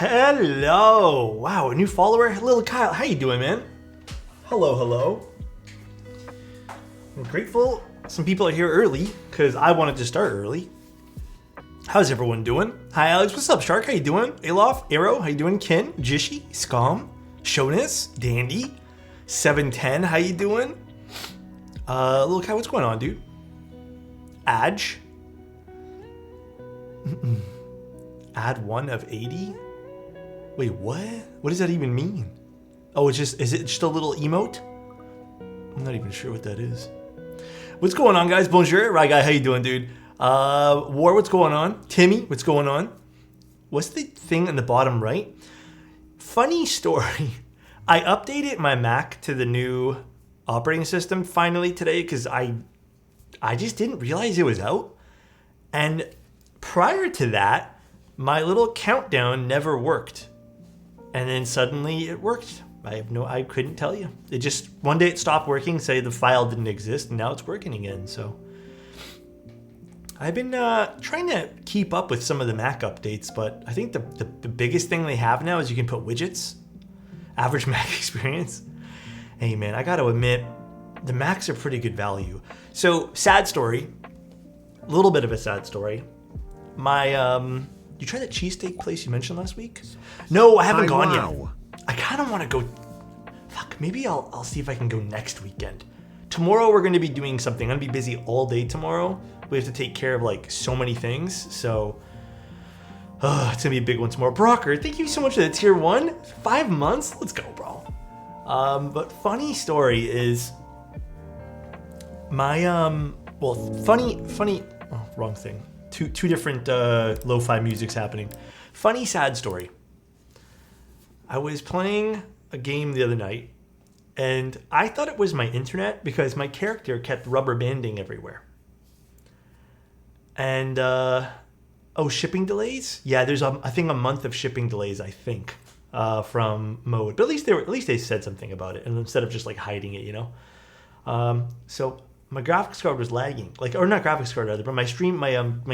Hello. Wow, a new follower. Little Kyle, how you doing, man? Hello. I'm grateful some people are here early because I wanted to start early. How's everyone doing? Hi, Alex. What's up, Shark? How you doing? Alof, Arrow, how you doing? Ken, Jishi, Scum, Shonis, Dandy, 710, how you doing? Little Kyle, what's going on, dude? Adge. Add 1 of 80? Wait, what? What does that even mean? Oh, is it just a little emote? I'm not even sure what that is. What's going on, guys? Bonjour. Right, guy, how you doing, dude? War, what's going on? Timmy, what's going on? What's the thing in the bottom right? Funny story. I updated my Mac to the new operating system finally today because I just didn't realize it was out. And prior to that, my little countdown never worked. And then suddenly it worked. I couldn't tell you. It just, one day it stopped working, say the file didn't exist, and now it's working again. So I've been trying to keep up with some of the Mac updates, but I think the biggest thing they have now is you can put widgets. Average Mac experience. Hey man, I gotta admit, the Macs are pretty good value. So, sad story. A little bit of a sad story. You tried that cheesesteak place you mentioned last week? No, I haven't gone yet. I kind of want to go. Fuck, maybe I'll see if I can go next weekend. Tomorrow we're going to be doing something. I'm going to be busy all day tomorrow. We have to take care of like so many things. So it's going to be a big one tomorrow. Brocker, thank you so much for the tier 1. 5 months? Let's go, bro. But funny story is my funny. Oh, wrong thing. Two different lo-fi music's happening. Funny, sad story. I was playing a game the other night, and I thought it was my internet because my character kept rubber banding everywhere. And, shipping delays? Yeah, there's, I think, a month of shipping delays, I think, from mode. But at least they said something about it, and instead of just, like, hiding it, you know? So my graphics card was lagging. Or not graphics card, rather, but my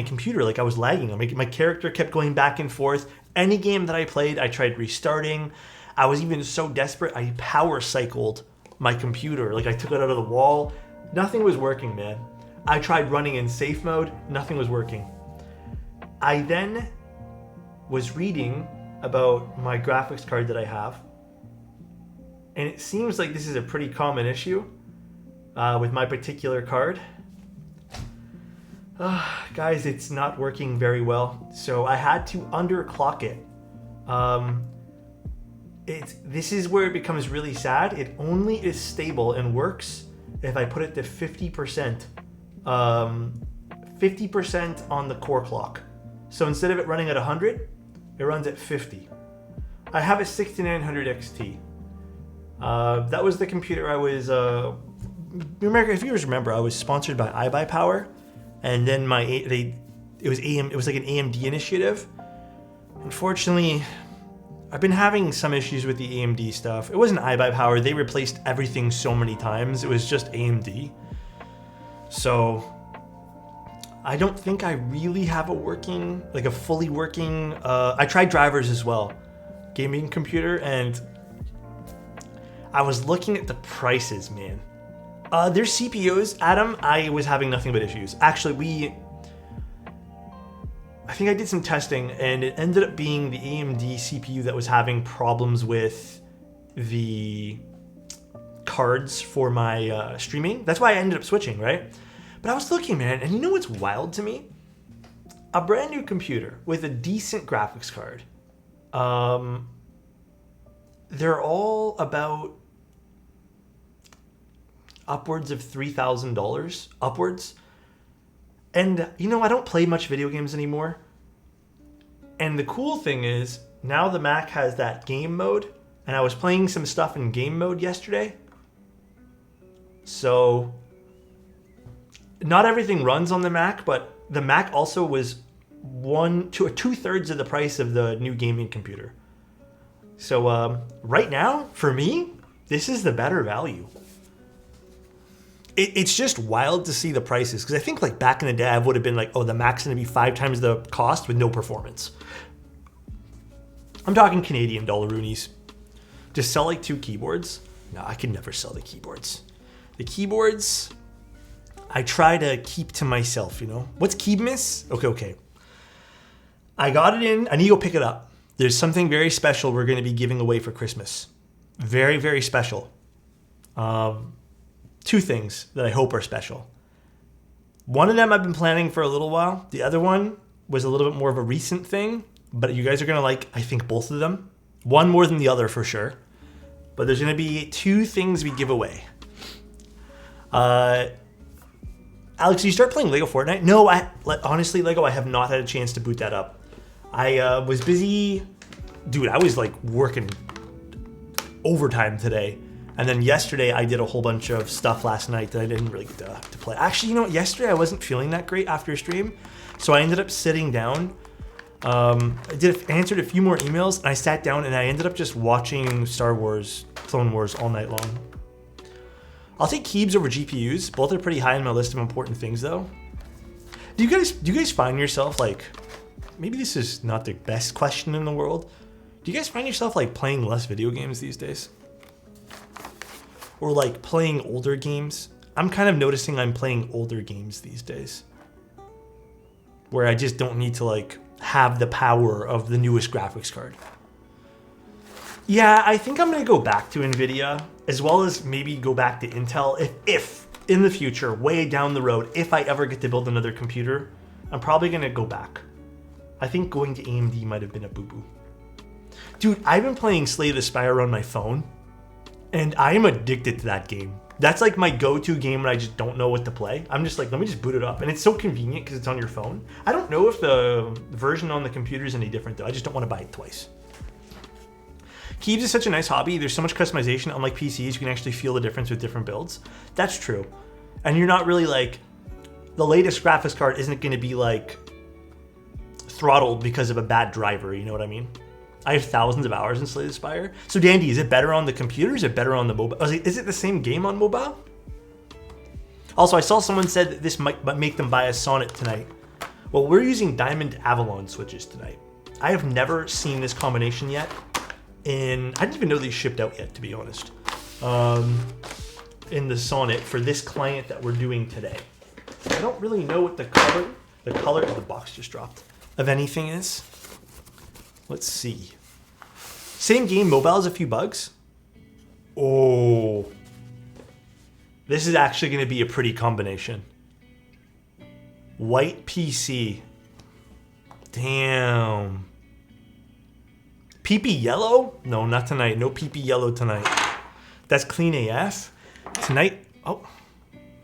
computer, I was lagging. My character kept going back and forth. Any game that I played, I tried restarting. I was even so desperate, I power cycled my computer. I took it out of the wall. Nothing was working, man. I tried running in safe mode. Nothing was working. I then was reading about my graphics card that I have. And it seems like this is a pretty common issue with my particular card. Guys, it's not working very well, so I had to underclock it. This is where it becomes really sad. It only is stable and works if I put it to 50%. 50% on the core clock. So instead of it running at 100, it runs at 50. I have a 6900 XT. That was the computer I was. If you guys remember, I was sponsored by iBuyPower. And then it was like an AMD initiative. Unfortunately, I've been having some issues with the AMD stuff. It wasn't iBuyPower. They replaced everything so many times. It was just AMD. So I don't think I really have a fully working, I tried drivers as well, gaming computer, and I was looking at the prices, man. Their CPUs, Adam, I was having nothing but issues. Actually, I think I did some testing, and it ended up being the AMD CPU that was having problems with the cards for my streaming. That's why I ended up switching, right? But I was looking, man, and you know what's wild to me? A brand new computer with a decent graphics card. They're all about upwards of $3,000 upwards. And I don't play much video games anymore. And the cool thing is, now the Mac has that game mode, and I was playing some stuff in game mode yesterday. So not everything runs on the Mac, but the Mac also was 2/3 of the price of the new gaming computer. So right now, for me, this is the better value. It's just wild to see the prices, because I think back in the day I would have been the Mac's going to be 5 times the cost with no performance. I'm talking Canadian dollaroonies. Just sell like 2 keyboards? No, I could never sell the keyboards. The keyboards, I try to keep to myself, you know? What's Keybmiss? Okay. I got it in. I need to go pick it up. There's something very special we're going to be giving away for Christmas. Very, very special. 2 things that I hope are special. One of them I've been planning for a little while. The other one was a little bit more of a recent thing, but you guys are going to like, I think, both of them. One more than the other for sure. But there's going to be 2 things we give away. Alex, did you start playing Lego Fortnite? No, honestly, Lego, I have not had a chance to boot that up. I was busy. Dude, I was like working overtime today. And then yesterday I did a whole bunch of stuff last night that I didn't really get to play. Actually, you know what? Yesterday I wasn't feeling that great after stream. So I ended up sitting down. I answered a few more emails and I sat down and I ended up just watching Star Wars, Clone Wars all night long. I'll take Keybs over GPUs. Both are pretty high on my list of important things though. Do you guys find yourself like, maybe this is not the best question in the world. Do you guys find yourself like playing less video games these days? Or like playing older games? I'm kind of noticing I'm playing older games these days. Where I just don't need to like have the power of the newest graphics card. Yeah, I think I'm gonna go back to NVIDIA, as well as maybe go back to Intel if in the future, way down the road, if I ever get to build another computer, I'm probably gonna go back. I think going to AMD might have been a boo-boo. Dude, I've been playing Slay the Spire on my phone, and I am addicted to that game. That's like my go-to game when I just don't know what to play. I'm just like, let me just boot it up. And it's so convenient because it's on your phone. I don't know if the version on the computer is any different though. I just don't want to buy it twice. Keybs is such a nice hobby. There's so much customization. Unlike PCs, you can actually feel the difference with different builds. That's true. And you're not really like, the latest graphics card isn't going to be like throttled because of a bad driver. You know what I mean? I have thousands of hours in Slay the Spire. So Dandy, is it better on the computer? Is it better on the mobile? Is it the same game on mobile? Also, I saw someone said that this might make them buy a Sonnet tonight. Well, we're using Diamond Avalon switches tonight. I have never seen this combination yet. I didn't even know these shipped out yet, to be honest. In the Sonnet for this client that we're doing today. I don't really know what the color of the box just dropped, of anything is. Let's see. Same game, mobile has a few bugs. Oh. This is actually going to be a pretty combination. White PC. Damn. PP yellow? No, not tonight. No PP yellow tonight. That's clean AF. Tonight, oh,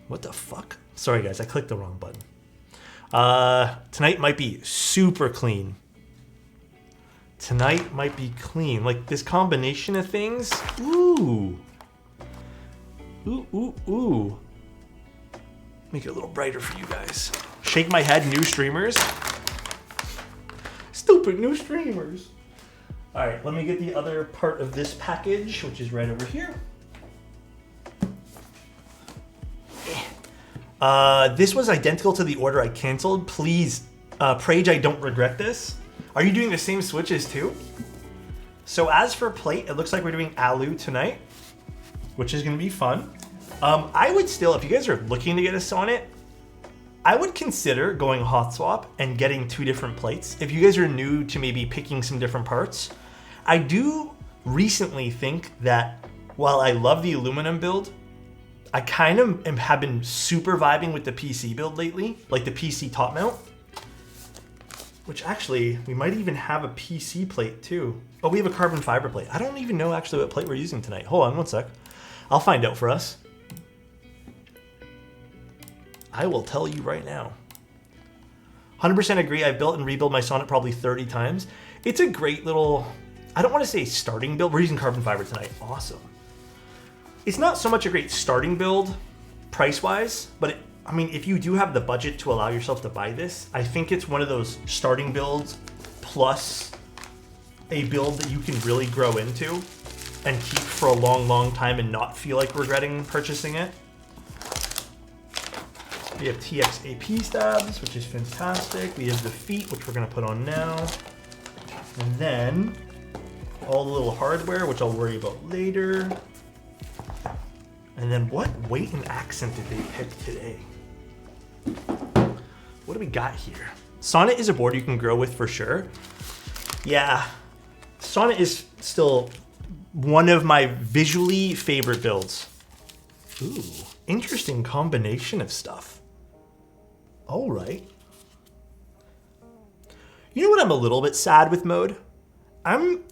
what the fuck? Sorry guys, I clicked the wrong button. Tonight might be super clean. Tonight might be clean. Like this combination of things. Ooh. Ooh. Make it a little brighter for you guys. Shake my head, new streamers. Stupid new streamers. All right, let me get the other part of this package, which is right over here. This was identical to the order I canceled. Please, Prage, I don't regret this. Are you doing the same switches too? So as for plate, it looks like we're doing Alu tonight, which is gonna be fun. I would still, if you guys are looking to get a Sonnet, I would consider going hot swap and getting 2 different plates. If you guys are new to maybe picking some different parts, I do recently think that while I love the aluminum build, I kind of have been super vibing with the PC build lately, like the PC top mount. Which actually, we might even have a PC plate too. Oh, we have a carbon fiber plate. I don't even know actually what plate we're using tonight. Hold on one sec. I'll find out for us. I will tell you right now. 100% agree. I've built and rebuilt my Sonnet probably 30 times. It's a great little, I don't want to say starting build. We're using carbon fiber tonight. Awesome. It's not so much a great starting build price-wise, but I mean, if you do have the budget to allow yourself to buy this, I think it's one of those starting builds plus a build that you can really grow into and keep for a long, long time and not feel like regretting purchasing it. We have TX AP stabs, which is fantastic. We have the feet, which we're gonna put on now. And then all the little hardware, which I'll worry about later. And then what weight and accent did they pick today? What do we got here? Sonnet is a board you can grow with for sure. Yeah, Sonnet is still one of my visually favorite builds. Ooh, interesting combination of stuff. All right. You know what I'm a little bit sad with mode? I'm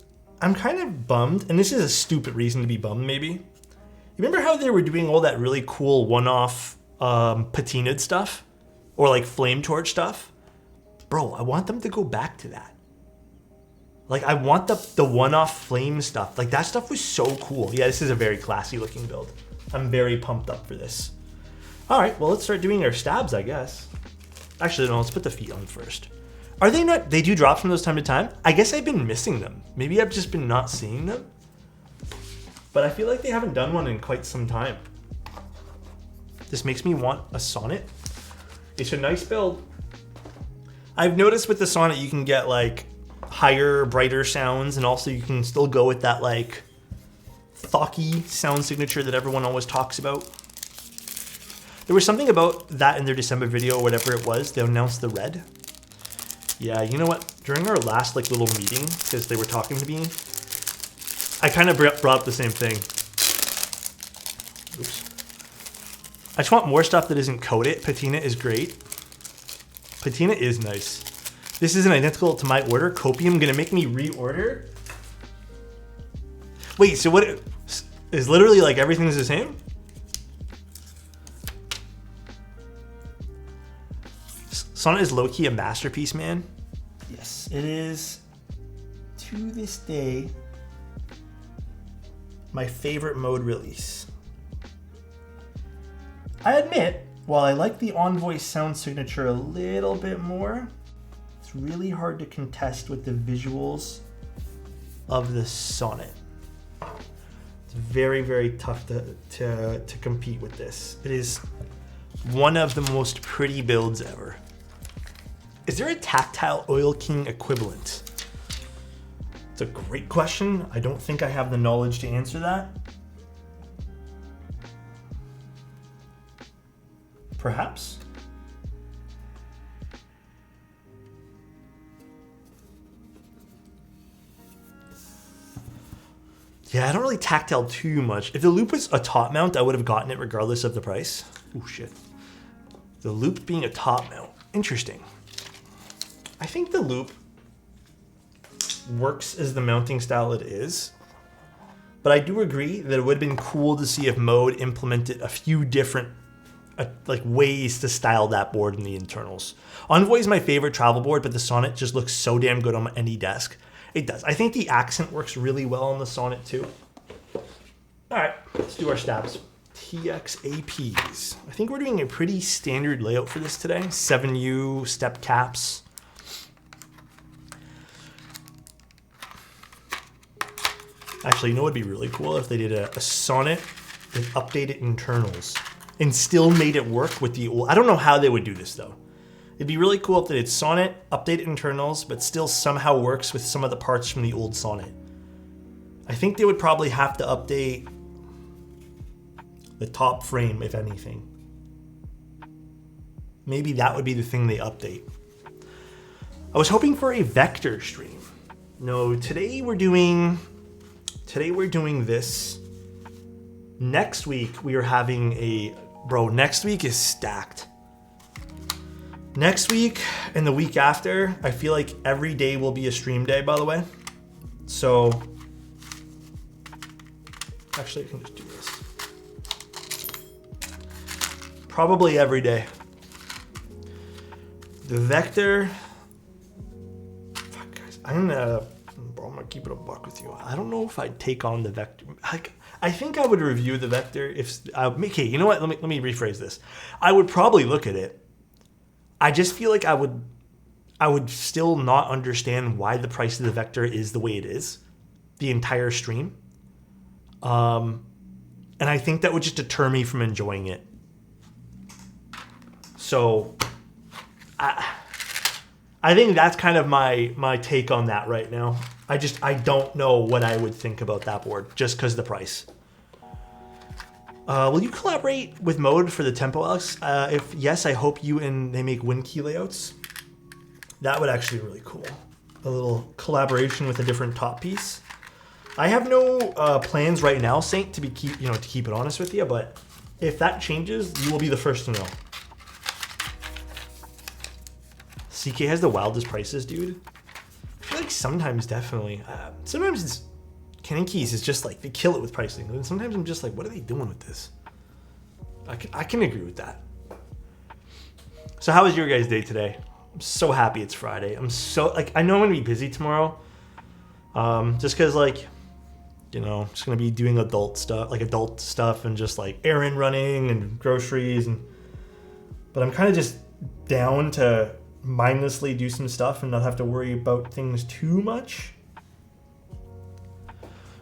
kind of bummed, and this is a stupid reason to be bummed maybe. You remember how they were doing all that really cool one-off patinaed stuff? Or like flame torch stuff? Bro, I want them to go back to that. Like I want the one-off flame stuff. Like that stuff was so cool. Yeah, this is a very classy looking build. I'm very pumped up for this. All right, well, let's start doing our stabs, I guess. Actually, no, let's put the feet on first. Are they not, they do drops from those time to time? I guess I've been missing them. Maybe I've just been not seeing them. But I feel like they haven't done one in quite some time. This makes me want a Sonnet. It's a nice build. I've noticed with the Sonnet, you can get like higher, brighter sounds, and also you can still go with that like thocky sound signature that everyone always talks about. There was something about that in their December video or whatever it was. They announced the red. Yeah, you know what? During our last like little meeting, because they were talking to me, I kind of brought up the same thing. Oops. I just want more stuff that isn't coated. Patina is great. Patina is nice. This isn't identical to my order. Copium gonna make me reorder? Wait, so what is literally like everything's the same? Sonnet is low-key a masterpiece, man. Yes, it is. To this day, my favorite mode release. I admit, while I like the Envoy sound signature a little bit more, it's really hard to contest with the visuals of the Sonnet. It's very, very tough to compete with this. It is one of the most pretty builds ever. Is there a tactile Oil King equivalent? It's a great question. I don't think I have the knowledge to answer that. Perhaps? Yeah, I don't really tactile too much. If the loop was a top mount, I would have gotten it regardless of the price. Oh shit. The loop being a top mount. Interesting. I think the loop works as the mounting style it is. But I do agree that it would have been cool to see if mode implemented a few different like ways to style that board in the internals. Envoy is my favorite travel board, but the Sonnet just looks so damn good on any desk. It does. I think the accent works really well on the Sonnet too. All right, let's do our stabs. TXAPs. I think we're doing a pretty standard layout for this today. 7U, step caps. Actually, you know what would be really cool if they did a Sonnet with updated internals and still made it work with the old. I don't know how they would do this though. It'd be really cool if they did Sonnet, updated internals, but still somehow works with some of the parts from the old Sonnet. I think they would probably have to update the top frame, if anything. Maybe that would be the thing they update. I was hoping for a vector stream. No, today we're doing this. Next week we are having a, bro, next week is stacked. Next week and the week after, I feel like every day will be a stream day, by the way. So, actually I can just do this. Probably every day. The vector, fuck guys, I'm gonna keep it a buck with you. I don't know if I'd take on the vector. I think I would review the vector if, okay, you know what? Let me rephrase this. I would probably look at it. I just feel like I would still not understand why the price of the vector is the way it is, the entire stream. And I think that would just deter me from enjoying it. So I think that's kind of my take on that right now. I don't know what I would think about that board just because of the price. Will you collaborate with Mode for the tempo, Alex? If yes, I hope you and they make WinKey layouts. That would actually be really cool. A little collaboration with a different top piece. I have no plans right now, Saint, to keep it honest with you, but if that changes, you will be the first to know. CK has the wildest prices, dude. I feel like sometimes definitely. Sometimes it's Ken & Keys is just like they kill it with pricing, and sometimes I'm just like, what are they doing with this? I can agree with that. So how was your guys' day today? I'm so happy it's Friday. I'm so like I know I'm gonna be busy tomorrow. Just cause like, just gonna be doing adult stuff and just like errand running and groceries but I'm kind of just down to mindlessly do some stuff and not have to worry about things too much.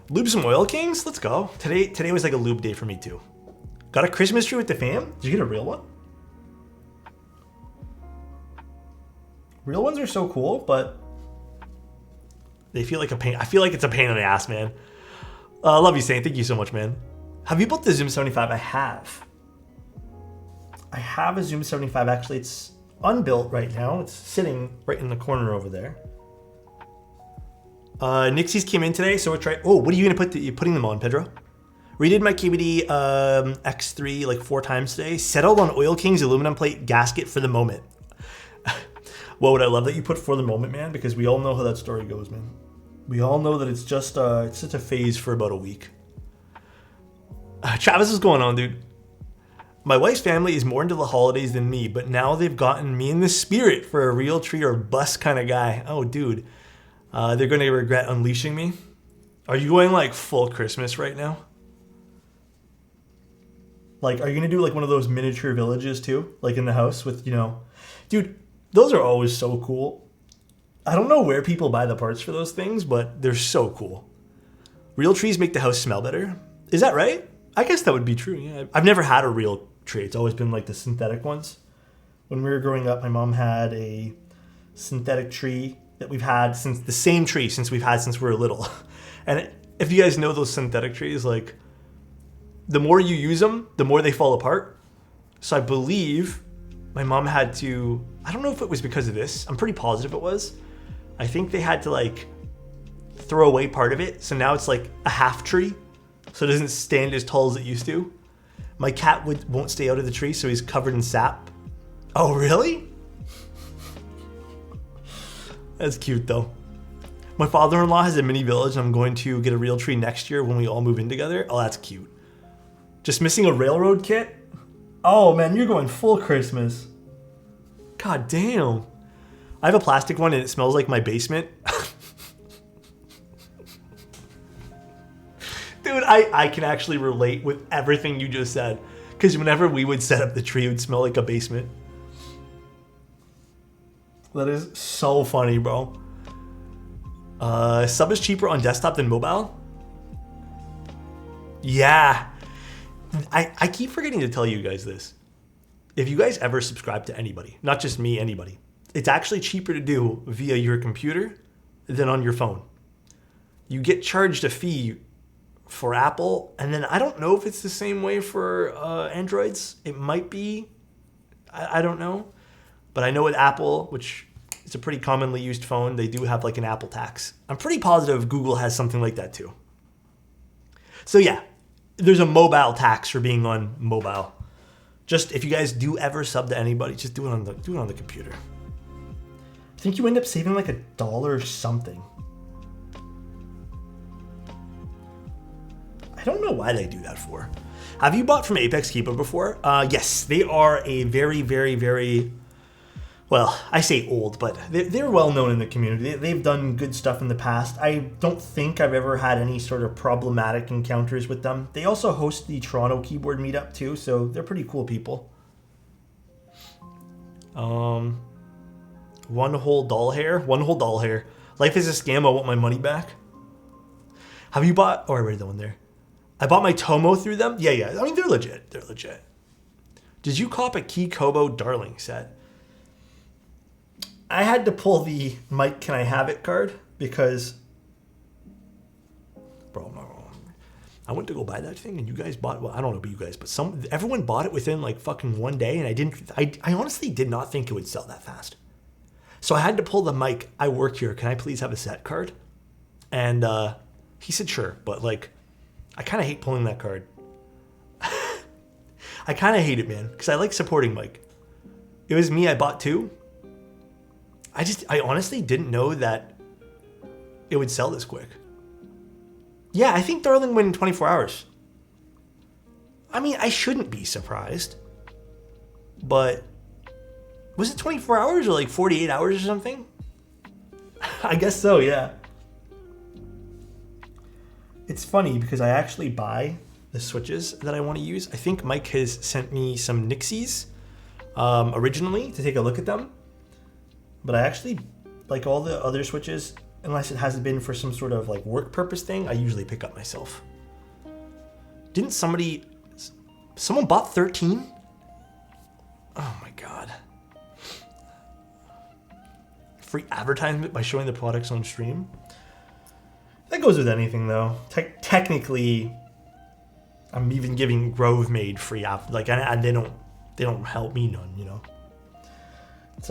Lube some Oil Kings? Let's go. Today was like a lube day for me too. Got a Christmas tree with the fam? Did you get a real one? Real ones are so cool, but they feel like a pain. I feel like it's a pain in the ass, man. Love you, Saint. Thank you so much, man. Have you built the Zoom 75? I have. I have a Zoom 75. Actually, it's unbuilt right now. It's sitting right in the corner over there. Nixies came in today, so we're trying. Oh, what are you gonna putting them on, Pedro? Redid my KBD X3 like 4 times today. Settled on Oil King's aluminum plate gasket for the moment. Well, would I love that you put for the moment, man? Because we all know how that story goes, man. We all know that it's just a phase for about a week. Travis, what's going on, dude? My wife's family is more into the holidays than me, but now they've gotten me in the spirit for a real tree or bust kind of guy. Oh, dude. They're going to regret unleashing me. Are you going like full Christmas right now? Like, are you going to do like one of those miniature villages too? Like in the house with, Dude, those are always so cool. I don't know where people buy the parts for those things, but they're so cool. Real trees make the house smell better. Is that right? I guess that would be true. Yeah, I've never had a real tree. It's always been like the synthetic ones. When we were growing up, my mom had a synthetic tree that we've had since we've had since we were little. And if you guys know those synthetic trees, like the more you use them, the more they fall apart. So I believe my mom had to, I don't know if it was because of this. I'm pretty positive it was. I think they had to like throw away part of it. So now it's like a half tree. So it doesn't stand as tall as it used to. My cat won't stay out of the tree, so he's covered in sap. Oh, really? That's cute though. My father-in-law has a mini village and I'm going to get a real tree next year when we all move in together. Oh, that's cute. Just missing a railroad kit? Oh man, you're going full Christmas. God damn. I have a plastic one and it smells like my basement. Dude, I can actually relate with everything you just said. Because whenever we would set up the tree, it would smell like a basement. That is so funny, bro. Sub is cheaper on desktop than mobile? Yeah. I keep forgetting to tell you guys this. If you guys ever subscribe to anybody, not just me, anybody, it's actually cheaper to do via your computer than on your phone. You get charged a fee for Apple, and then I don't know if it's the same way for Androids. It might be. I don't know. But I know with Apple, which is a pretty commonly used phone, they do have like an Apple tax. I'm pretty positive Google has something like that too. So yeah, there's a mobile tax for being on mobile. Just if you guys do ever sub to anybody, just do it on the computer. I think you end up saving like $1 something. I don't know why they do that for. Have you bought from Apex Keeper before? Yes, they are a very, very, very, well, I say old, but they're well known in the community. They've done good stuff in the past. I don't think I've ever had any sort of problematic encounters with them. They also host the Toronto keyboard meetup too, so they're pretty cool people. One whole doll hair. Life is a scam. I want my money back. Have you bought? Oh, I read that one there. I bought my Tomo through them. Yeah. I mean, they're legit. Did you cop a Key Kobo Darling set? I had to pull the Mike Can I Have It card because bro, I'm not wrong. I went to go buy that thing, and you guys bought. Well, I don't know about you guys, but everyone bought it within like fucking one day, and I honestly did not think it would sell that fast. So I had to pull the mic. I work here. Can I please have a set card? And he said sure, but like, I kind of hate pulling that card. I kind of hate it, man, because I like supporting Mike. It was me. I bought 2. I honestly didn't know that it would sell this quick. Yeah, I think Darling went in 24 hours. I mean, I shouldn't be surprised. But was it 24 hours or like 48 hours or something? I guess so, yeah. It's funny because I actually buy the switches that I want to use. I think Mike has sent me some Nixies originally to take a look at them. But I actually, like all the other switches, unless it hasn't been for some sort of like work purpose thing, I usually pick up myself. Didn't someone bought 13? Oh my God. Free advertisement by showing the products on stream. That goes with anything though. Technically, I'm even giving Grove Made free and they don't help me none, you know. It's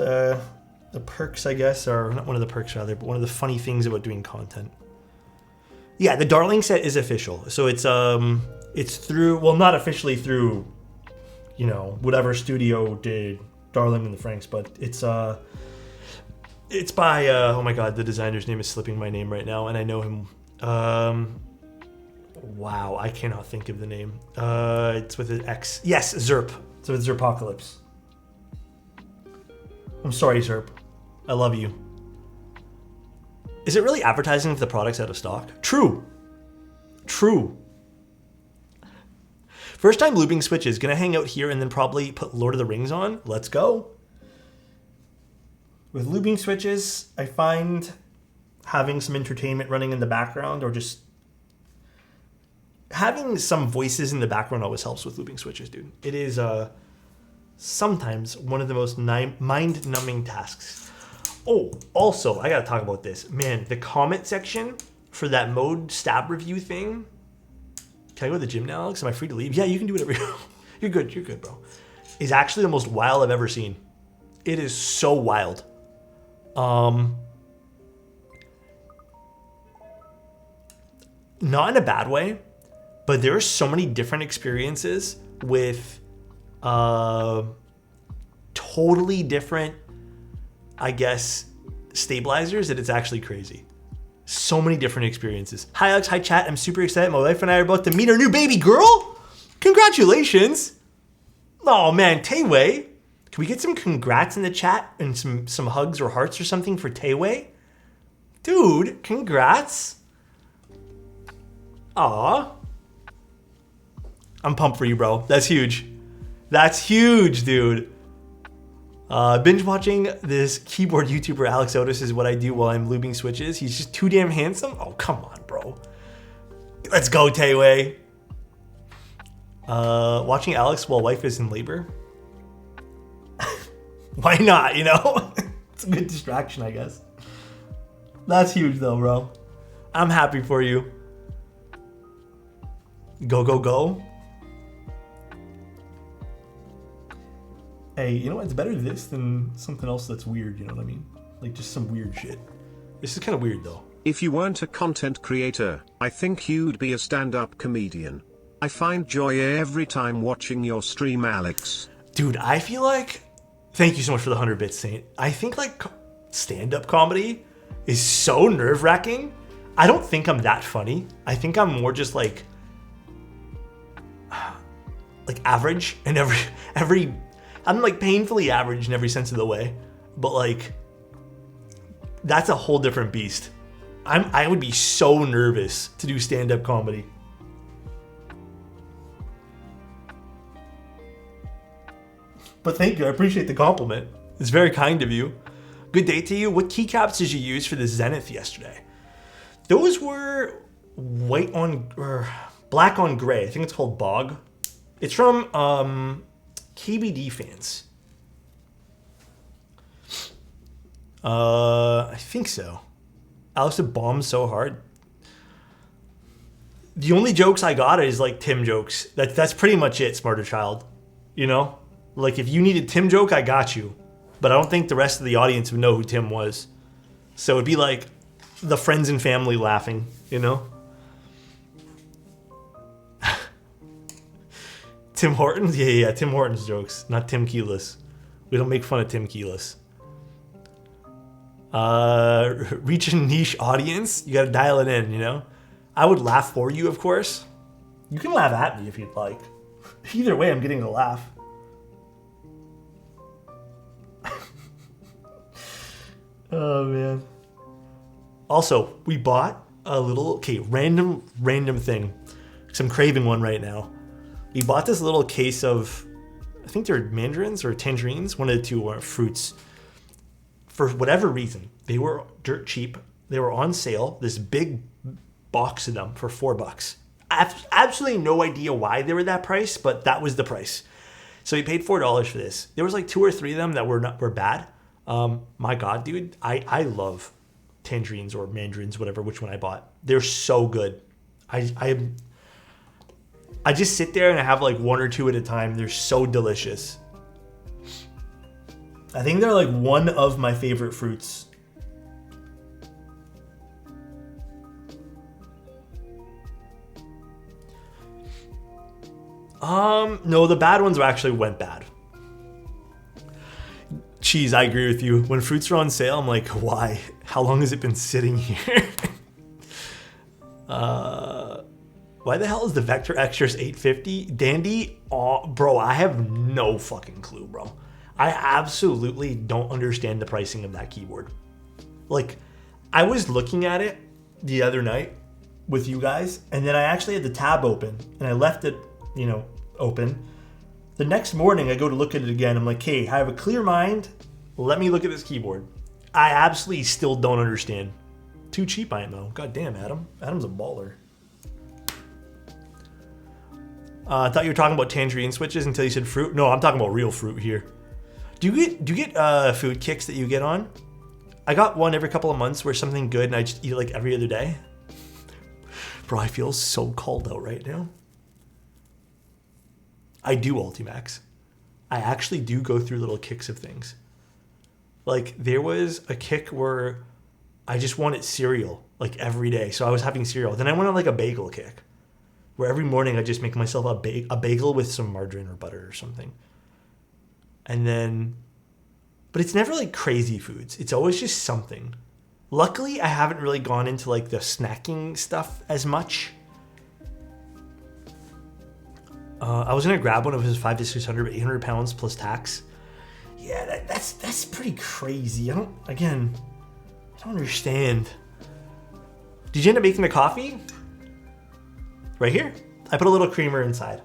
the perks, I guess, or not one of the perks rather, but one of the funny things about doing content. Yeah, the Darling set is official. So it's through, well, not officially through, you know, whatever studio did Darling and the Franks, but it's by oh my God, the designer's name is slipping my name right now, and I know him. Wow, I cannot think of the name. It's with an X. Yes, Zerp. So it's Zerpocalypse. I'm sorry, Zerp. I love you. Is it really advertising if the product's out of stock? True. First time looping switches. Gonna hang out here and then probably put Lord of the Rings on. Let's go. With looping switches, I find having some entertainment running in the background or just having some voices in the background always helps with looping switches, dude. It is sometimes one of the most mind-numbing tasks. Oh, also, I gotta talk about this. Man, the comment section for that mode stab review thing. Can I go to the gym now, Alex? Am I free to leave? Yeah, you can do whatever. You're good, bro. Is actually the most wild I've ever seen. It is so wild. Not in a bad way, but there are so many different experiences with totally different, I guess, stabilizers that it's actually crazy. So many different experiences. Hi Alex, hi chat. I'm super excited. My wife and I are about to meet our new baby girl. Congratulations. Oh man, Tayway. Can we get some congrats in the chat and some hugs or hearts or something for Tayway? Dude, congrats. Aw. I'm pumped for you, bro. That's huge. That's huge, dude. Binge watching this keyboard YouTuber Alexotos is what I do while I'm lubing switches. He's just too damn handsome. Oh, come on, bro. Let's go, Tayway. Watching Alex while wife is in labor. Why not, you know? It's a good distraction, I guess. That's huge though, bro. I'm happy for you. Go, go, go. Hey, you know what? It's better this than something else that's weird, you know what I mean? Like just some weird shit. This is kind of weird though. If you weren't a content creator, I think you'd be a stand-up comedian. I find joy every time watching your stream, Alex. Dude, I feel like... Thank you so much for the 100 bits, Saint. I think like stand-up comedy is so nerve-wracking. I don't think I'm that funny. I think I'm more just like average in every I'm like painfully average in every sense of the way. But like that's a whole different beast. I would be so nervous to do stand-up comedy. But thank you, I appreciate the compliment. It's very kind of you. Good day to you. What keycaps did you use for the Zenith yesterday? Those were white on, or black on gray. I think it's called Bog. It's from KBD fans. I think so. Alex bombed so hard. The only jokes I got is like Tim jokes. That's pretty much it, Smarter Child. You know? Like if you need a Tim joke, I got you. But I don't think the rest of the audience would know who Tim was. So it'd be like the friends and family laughing, you know? Tim Hortons? Yeah, Tim Hortons jokes, not Tim Keyless. We don't make fun of Tim Keyless. Reach a niche audience, you gotta dial it in, you know? I would laugh for you, of course. You can laugh at me if you'd like. Either way, I'm getting a laugh. Oh, man. Also, we bought a little, random thing. Because I'm craving one right now. We bought this little case of, I think they're mandarins or tangerines. One of the two fruits. For whatever reason, they were dirt cheap. They were on sale. This big box of them for $4. I have absolutely no idea why they were that price, but that was the price. So we paid $4 for this. There was like 2 or 3 of them that were bad. My God, dude, I love tangerines or mandarins, whatever, which one I bought. They're so good. I just sit there and I have like 1 or 2 at a time. They're so delicious. I think they're like one of my favorite fruits. No, the bad ones actually went bad. Cheese, I agree with you. When fruits are on sale, I'm like, why? How long has it been sitting here? Why the hell is the Vector Extras 850? Dandy? Oh, bro, I have no fucking clue, bro. I absolutely don't understand the pricing of that keyboard. Like, I was looking at it the other night with you guys, and then I actually had the tab open, and I left it, open. The next morning, I go to look at it again. I'm like, hey, I have a clear mind. Let me look at this keyboard. I absolutely still don't understand. Too cheap, I know. God damn, Adam. Adam's a baller. I thought you were talking about tangerine switches until you said fruit. No, I'm talking about real fruit here. Do you get food kicks that you get on? I got one every couple of months where something good and I just eat it like every other day. Bro, I feel so called out right now. I do Ultimax. I actually do go through little kicks of things. Like there was a kick where I just wanted cereal like every day. So I was having cereal. Then I went on like a bagel kick where every morning I just make myself a bagel with some margarine or butter or something. And then, but it's never like crazy foods. It's always just something. Luckily, I haven't really gone into like the snacking stuff as much. I was gonna grab one of his 500 to 600, but 800 pounds plus tax. Yeah, that's pretty crazy. I don't understand. Did you end up making the coffee? Right here. I put a little creamer inside.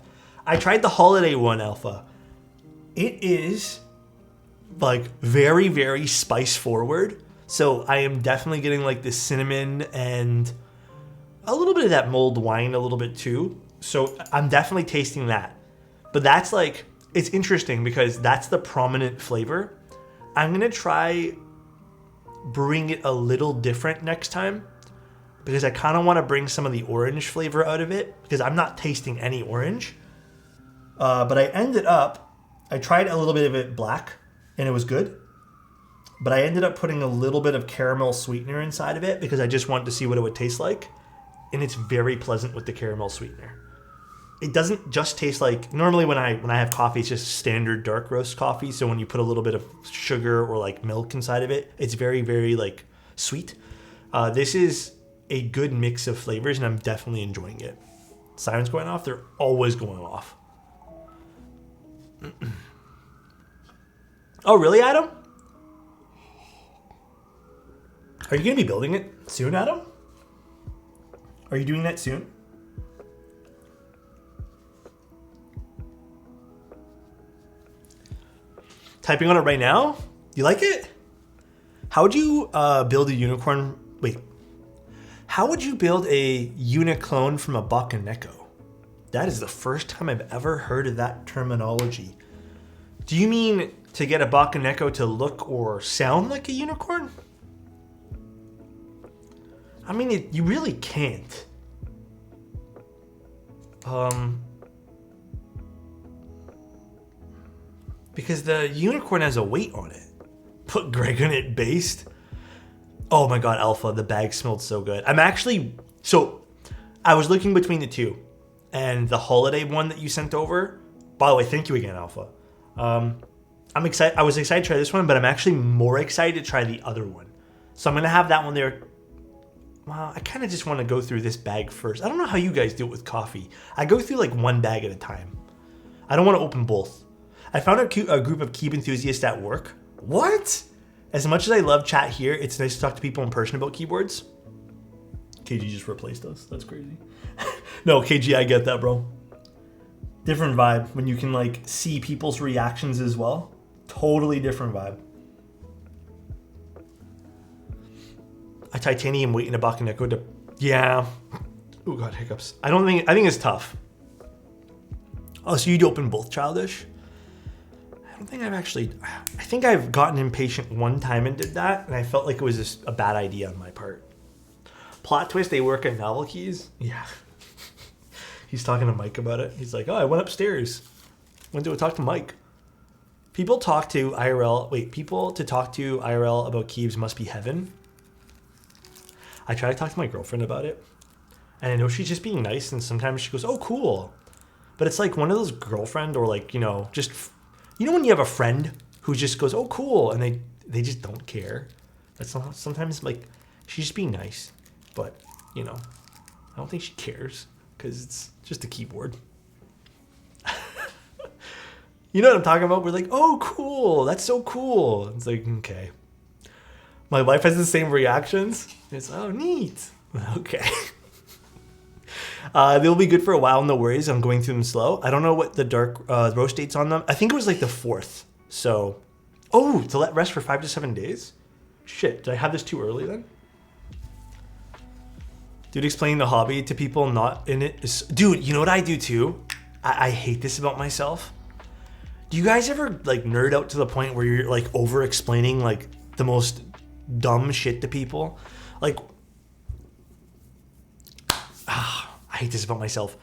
I tried the holiday one, Alpha. It is like very, very spice forward. So I am definitely getting like this cinnamon and a little bit of that mulled wine a little bit too. So I'm definitely tasting that. But that's like, it's interesting because that's the prominent flavor. I'm going to try brewing it a little different next time because I kind of want to bring some of the orange flavor out of it because I'm not tasting any orange. But I tried a little bit of it black and it was good. But I ended up putting a little bit of caramel sweetener inside of it because I just wanted to see what it would taste like. And it's very pleasant with the caramel sweetener. It doesn't just taste like, normally when I have coffee, it's just standard dark roast coffee. So when you put a little bit of sugar or like milk inside of it, it's very, very like sweet. This is a good mix of flavors and I'm definitely enjoying it. Sirens going off? They're always going off. Oh, really, Adam? Are you going to be building it soon, Adam? Are you doing that soon? Typing on it right now? You like it? How would you build a unicorn? Wait. How would you build a uniclone from a Bakaneko? That is the first time I've ever heard of that terminology. Do you mean to get a Bakaneko to look or sound like a unicorn? I mean, you really can't. Because the unicorn has a weight on it. Put Greg on it based. Oh my god, Alpha, the bag smelled so good. I was looking between the two. And the holiday one that you sent over, by the way, thank you again, Alpha. I'm excited. I was excited to try this one, but I'm actually more excited to try the other one. So I'm going to have that one there. Well, I kind of just want to go through this bag first. I don't know how you guys do it with coffee. I go through like one bag at a time. I don't want to open both. I found a group of Keeb enthusiasts at work. What? As much as I love chat here, it's nice to talk to people in person about keyboards. KG just replaced us. That's crazy. No, KG, I get that, bro. Different vibe when you can like see people's reactions as well. Totally different vibe. A titanium weight in a Bakaneko to, yeah. Oh god, hiccups. I think it's tough. Oh, so you'd open both, Childish? I don't think I think I've gotten impatient one time and did that, and I felt like it was just a bad idea on my part. Plot twist, they work at Novel Keys? Yeah. He's talking to Mike about it. He's like, oh, I went upstairs. Went to talk to Mike. People to talk to IRL about Keebs must be heaven. I try to talk to my girlfriend about it. And I know she's just being nice, and sometimes she goes, oh, cool. But it's like one of those girlfriend or like, just, when you have a friend who just goes, oh, cool. And they just don't care. That's not, sometimes like, she's just being nice. But, I don't think she cares because it's just a keyboard. You know what I'm talking about? We're like, oh, cool. That's so cool. It's like, okay. My wife has the same reactions. It's, oh, neat. Okay. They'll be good for a while, no worries. I'm going through them slow. I don't know what the dark roast date's on them. I think it was like the 4th. So, to let rest for 5 to 7 days? Shit, did I have this too early then? Dude, explaining the hobby to people not in it is... Dude, you know what I do too? I hate this about myself. Do you guys ever like nerd out to the point where you're like over explaining like the most dumb shit to people? Like, I hate this about myself.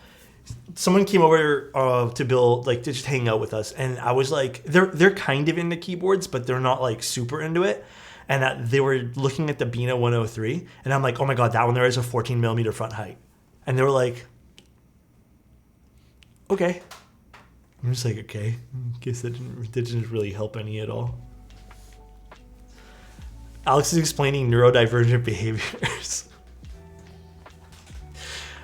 Someone came over to build, like, to just hang out with us, and I was like, they're kind of into keyboards, but they're not like super into it. And they were looking at the Bina 103, and I'm like, oh my god, that one there is a 14mm front height. And they were like, okay. I'm just like, okay. Guess that didn't really help any at all. Alex is explaining neurodivergent behaviors.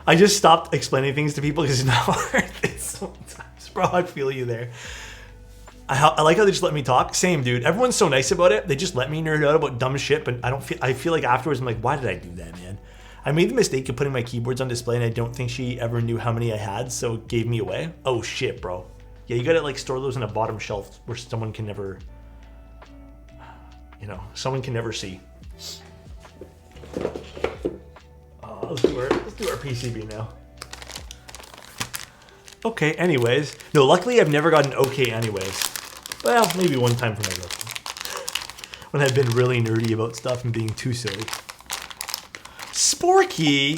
I just stopped explaining things to people because it's not worth it sometimes. Bro, I feel you there. I like how they just let me talk. Same, dude. Everyone's so nice about it. They just let me nerd out about dumb shit, but I feel like afterwards I'm like, why did I do that, man? I made the mistake of putting my keyboards on display, and I don't think she ever knew how many I had, so it gave me away. Oh shit, bro. Yeah, you gotta like store those in a bottom shelf where someone can never, someone can never see. Let's do our PCB now. Okay, anyways. No, luckily I've never gotten okay anyways. Well, maybe one time for my girlfriend. When I've been really nerdy about stuff and being too silly. Sporky!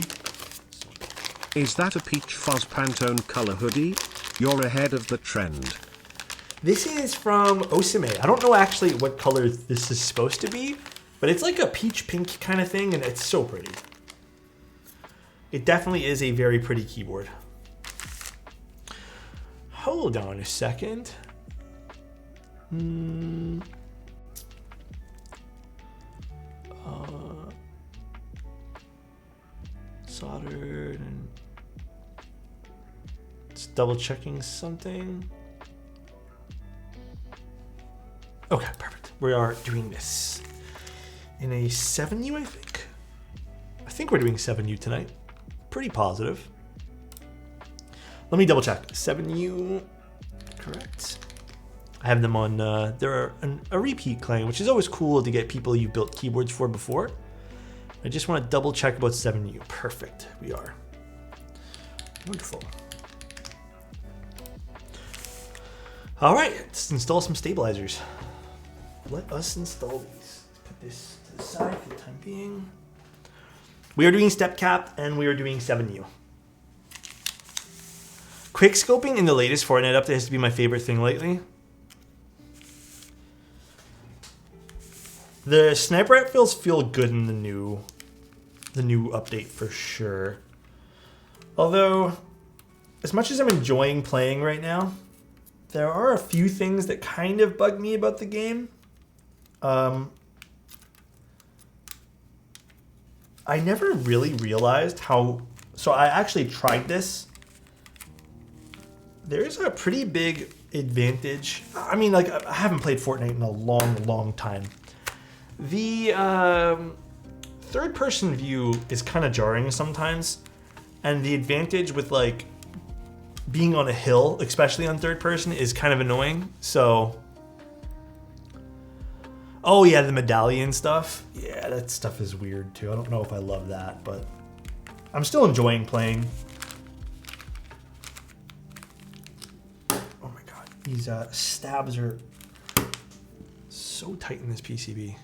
Is that a peach fuzz Pantone color hoodie? You're ahead of the trend. This is from Osime. I don't know actually what color this is supposed to be, but it's like a peach pink kind of thing, and it's so pretty. It definitely is a very pretty keyboard. Hold on a second. Soldered and just double checking something. Okay, perfect. We are doing this in a 7U, I think. I think we're doing 7U tonight. Pretty positive. Let me double check. 7U, correct. I have them on, they're a repeat client, which is always cool to get people you built keyboards for before. I just want to double check about 7U. Perfect, we are. Wonderful. All right, let's install some stabilizers. Let us install these. Put this to the side for the time being. We are doing step cap and we are doing 7U. Quick scoping in the latest Fortnite update has to be my favorite thing lately. The sniper rifles feel good in the new update for sure. Although, as much as I'm enjoying playing right now, there are a few things that kind of bug me about the game. I never really realized how... So I actually tried this. There's a pretty big advantage. I mean, like, I haven't played Fortnite in a long, long time. The third-person view is kind of jarring sometimes. And the advantage with, like, being on a hill, especially on third person, is kind of annoying. So... Oh, yeah, the medallion stuff. Yeah, that stuff is weird, too. I don't know if I love that, but I'm still enjoying playing. Oh, my God. These stabs are so tight in this PCB.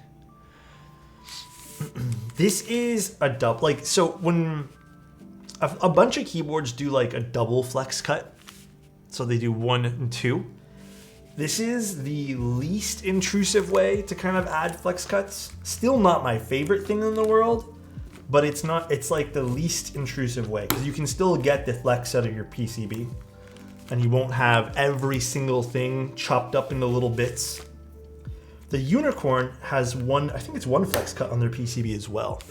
This is a double... Like, so when... A bunch of keyboards do, like, a double flex cut. So they do 1 and 2. This is the least intrusive way to kind of add flex cuts. Still not my favorite thing in the world, but it's like the least intrusive way because you can still get the flex out of your PCB and you won't have every single thing chopped up into little bits. The Unicorn has I think it's one flex cut on their PCB as well.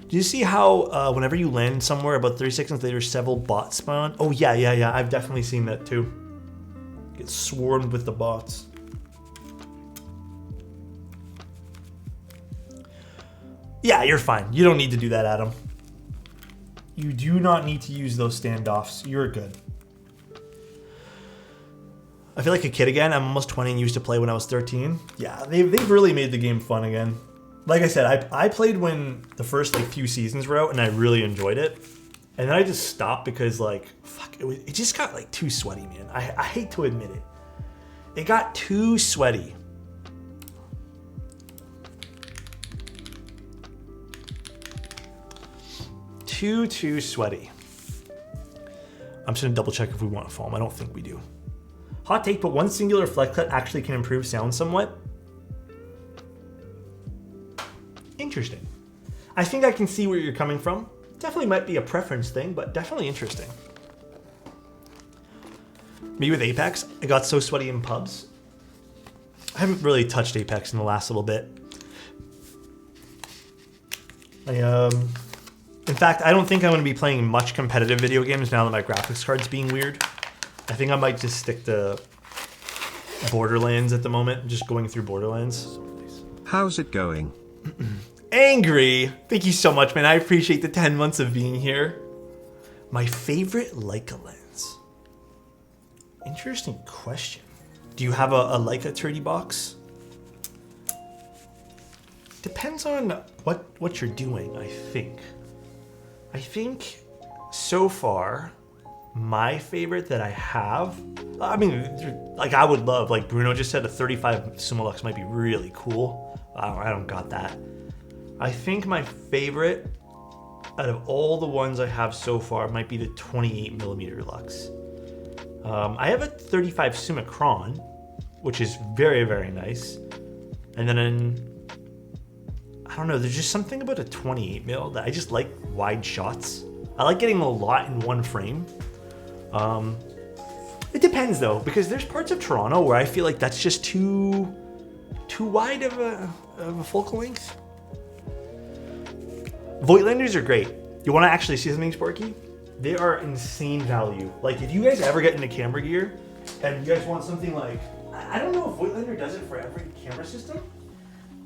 Do you see how whenever you land somewhere, about 30 seconds later, several bots spawn? Oh yeah, I've definitely seen that too. Get swarmed with the bots. Yeah, you're fine. You don't need to do that, Adam. You do not need to use those standoffs. You're good. I feel like a kid again. I'm almost 20 and used to play when I was 13. Yeah, they've really made the game fun again. Like I said, I played when the first like few seasons were out and I really enjoyed it. And then I just stopped because, like, fuck, it just got, like, too sweaty, man. I hate to admit it. It got too sweaty. Too sweaty. I'm just going to double check if we want foam. I don't think we do. Hot take, but one singular flex cut actually can improve sound somewhat. Interesting. I think I can see where you're coming from. Definitely might be a preference thing, but definitely interesting. Me with Apex, I got so sweaty in pubs. I haven't really touched Apex in the last little bit. In fact, I don't think I'm going to be playing much competitive video games now that my graphics card's being weird. I think I might just stick to Borderlands at the moment, just going through Borderlands. How's it going? Angry. Thank you so much, man. I appreciate the 10 months of being here. My favorite Leica lens. Interesting question. Do you have a Leica 30 box? Depends on what you're doing, I think. I think so far, my favorite that I have, I mean, like I would love, like Bruno just said, a 35 Summilux might be really cool. I don't got that. I think my favorite out of all the ones I have so far might be the 28mm Lux. I have a 35 Summicron, which is very, very nice. And then I don't know, there's just something about a 28mm that I just like wide shots. I like getting a lot in one frame. It depends though, because there's parts of Toronto where I feel like that's just too wide of a focal length. Voigtlanders are great. You want to actually see something, Sparky? They are insane value. Like, if you guys ever get into camera gear and you guys want something like, I don't know if Voigtlander does it for every camera system.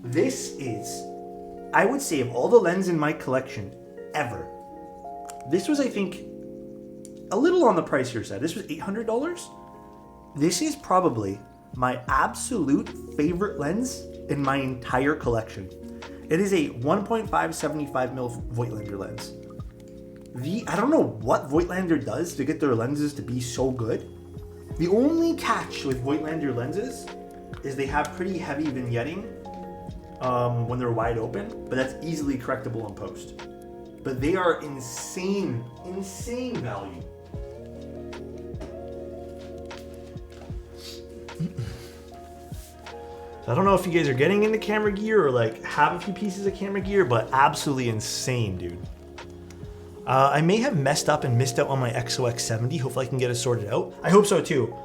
This is, I would say, of all the lenses in my collection ever, this was, I think, a little on the pricier side. This was $800. This is probably my absolute favorite lens in my entire collection. It is a 1.575mm Voigtlander lens. I don't know what Voigtlander does to get their lenses to be so good. The only catch with Voigtlander lenses is they have pretty heavy vignetting when they're wide open, but that's easily correctable in post. But they are insane value. I don't know if you guys are getting into camera gear or like have a few pieces of camera gear, but absolutely insane, dude. I may have messed up and missed out on my XOX70. Hopefully I can get it sorted out. I hope so too.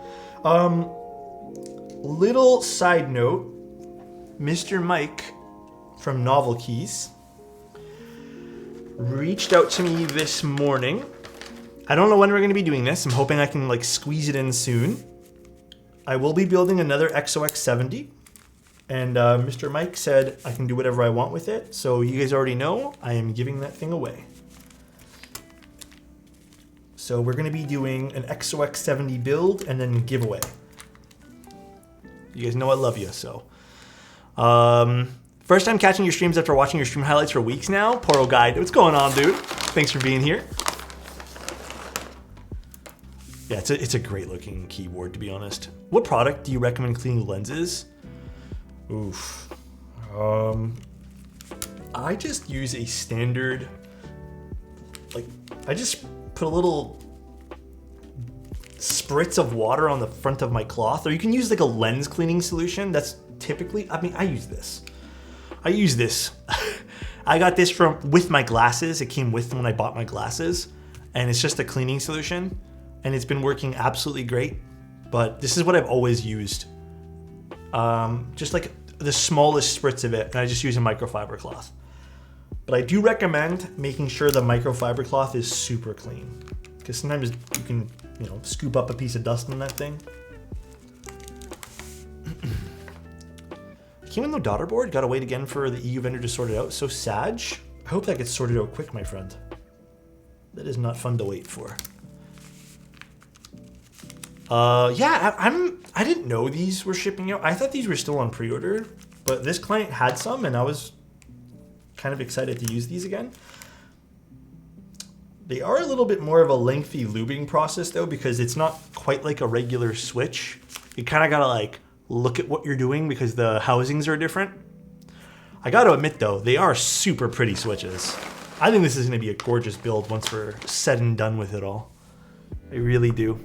Little side note, Mr. Mike from Novel Keys reached out to me this morning. I don't know when we're going to be doing this. I'm hoping I can like squeeze it in soon. I will be building another XOX70. And Mr. Mike said I can do whatever I want with it. So you guys already know I am giving that thing away. So we're going to be doing an XOX70 build and then giveaway. You guys know I love you, so. First time catching your streams after watching your stream highlights for weeks now. Poro Guide, what's going on, dude? Thanks for being here. Yeah, it's a great looking keyboard, to be honest. What product do you recommend cleaning lenses? Oof. I just use a standard, like, I just put a little spritz of water on the front of my cloth, or you can use like a lens cleaning solution. That's typically, I mean, I use this. I got this with my glasses. It came with them when I bought my glasses, and it's just a cleaning solution, and it's been working absolutely great. But this is what I've always used. Just like the smallest spritz of it, and I just use a microfiber cloth. But I do recommend making sure the microfiber cloth is super clean, because sometimes you can, you know, scoop up a piece of dust in that thing. Came with no daughter board. Gotta wait again for the EU vendor to sort it out. So Sag, I hope that gets sorted out quick, my friend. That is not fun to wait for. Yeah, I didn't know these were shipping out. I thought these were still on pre-order, but this client had some, and I was kind of excited to use these again. They are a little bit more of a lengthy lubing process though, because it's not quite like a regular switch. You kind of gotta like look at what you're doing because the housings are different. I gotta admit though, they are super pretty switches. I think this is gonna be a gorgeous build once we're said and done with it all. I really do.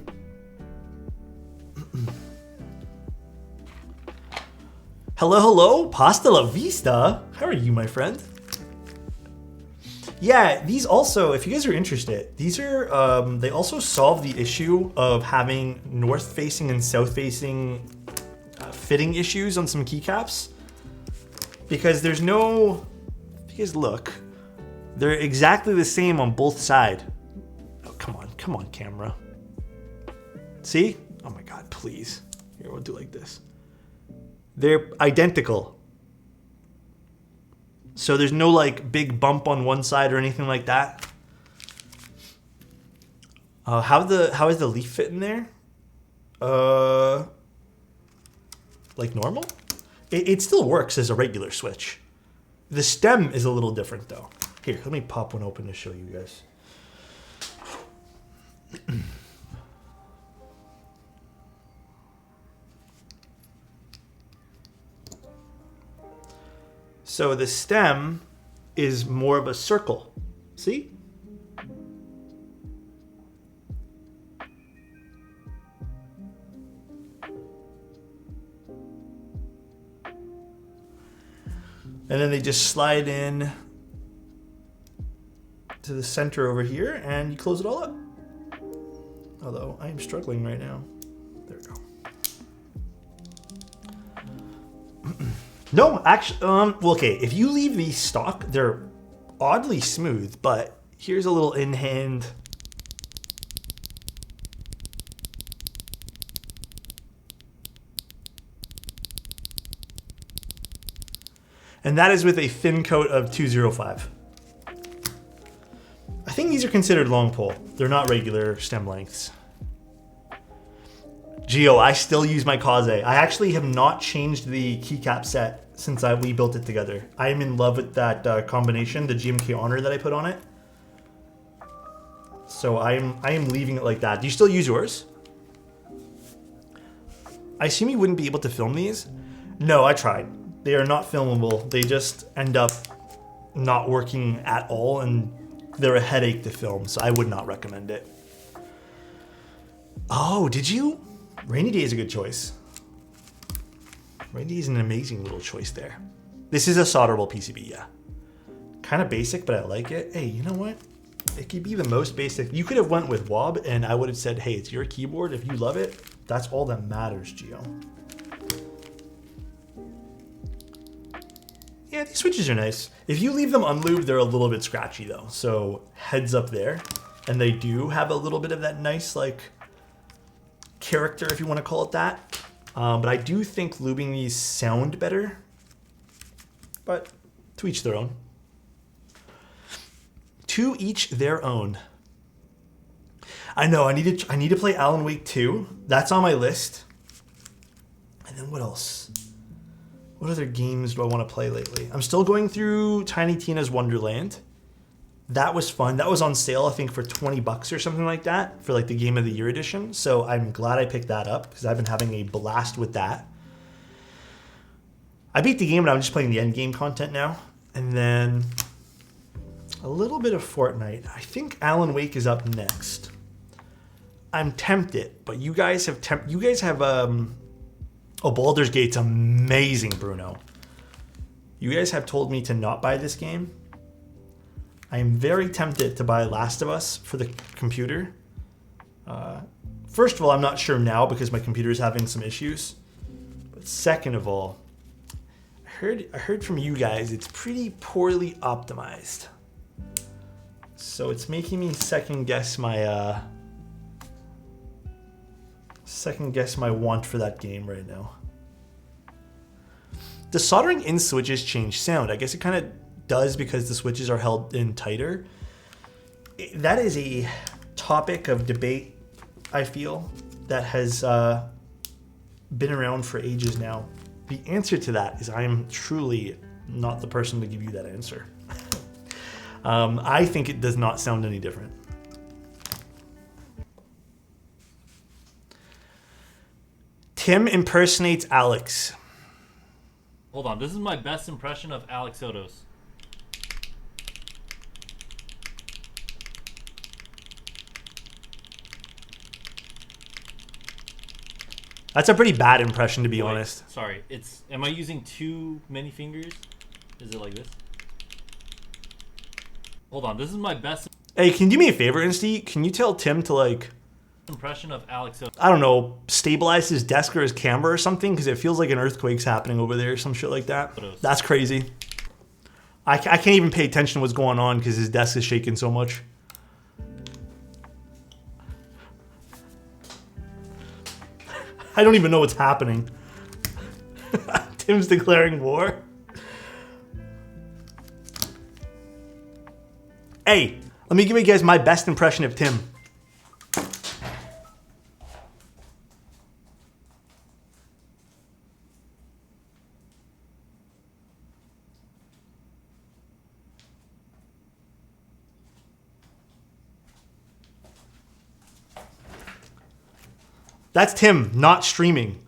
Hello, Pasta La Vista. How are you, my friend? Yeah, these also, if you guys are interested, these are, they also solve the issue of having north-facing and south-facing fitting issues on some keycaps. Because there's no, if you guys look, they're exactly the same on both sides. Oh, come on, camera. See? Oh my God, please. Here, we'll do like this. They're identical. So there's no like big bump on one side or anything like that. How is the leaf fit in there? Like normal? It still works as a regular switch. The stem is a little different though. Here, let me pop one open to show you guys. So the stem is more of a circle. See? And then they just slide in to the center over here and you close it all up. Although I am struggling right now. There we go. No, actually, well, okay, if you leave these stock, they're oddly smooth, but here's a little in-hand. And that is with a thin coat of 205. I think these are considered long pull. They're not regular stem lengths. Geo, I still use my Kaze. I actually have not changed the keycap set since we built it together. I am in love with that combination, the GMK Honor that I put on it. So I am leaving it like that. Do you still use yours? I assume you wouldn't be able to film these? No, I tried. They are not filmable. They just end up not working at all, and they're a headache to film, so I would not recommend it. Oh, did you? Rainy Day is a good choice. Randy is an amazing little choice there. This is a solderable PCB, yeah. Kind of basic, but I like it. Hey, you know what? It could be the most basic. You could have went with WOB, and I would have said, hey, it's your keyboard. If you love it, that's all that matters, Gio. Yeah, these switches are nice. If you leave them unlubed, they're a little bit scratchy, though. So heads up there. And they do have a little bit of that nice, like, character, if you want to call it that. But I do think lubing these sound better. But to each their own. To each their own. I know, I need to play Alan Wake 2. That's on my list. And then what else? What other games do I want to play lately? I'm still going through Tiny Tina's Wonderland. That was fun. That was on sale, I think, for 20 bucks or something like that for like the Game of the Year edition. So I'm glad I picked that up because I've been having a blast with that. I beat the game, but I'm just playing the end game content now. And then a little bit of Fortnite. I think Alan Wake is up next. I'm tempted, but you guys have oh, Baldur's Gate's amazing, Bruno. You guys have told me to not buy this game. I am very tempted to buy Last of Us for the computer. First of all, I'm not sure now because my computer is having some issues. But second of all, I heard from you guys it's pretty poorly optimized. So it's making me second guess my want for that game right now. Does soldering in switches change sound? I guess it kind of does because the switches are held in tighter. That is a topic of debate, I feel, that has been around for ages now. The answer to that is I am truly not the person to give you that answer. I think it does not sound any different. Tim impersonates Alex. Hold on, this is my best impression of Alexotos. That's a pretty bad impression, to be honest. Sorry, am I using too many fingers? Is it like this? Hold on, this is my best Hey, can you do me a favor, Insty? Can you tell Tim to, like, impression of Alexotos. I don't know, stabilize his desk or his camera or something? Because it feels like an earthquake's happening over there or some shit like that. That's crazy. I can't even pay attention to what's going on because his desk is shaking so much. I don't even know what's happening. Tim's declaring war. Hey, let me give you guys my best impression of Tim. That's Tim, not streaming.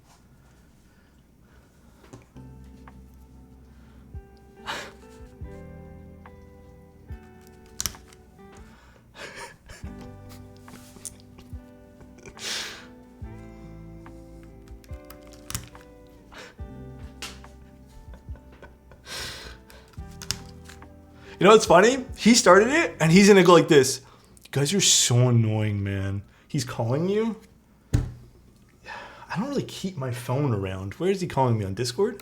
You know what's funny? He started it, and he's gonna go like this. You guys are so annoying, man. He's calling you? I don't really keep my phone around. Where is he calling me, on Discord?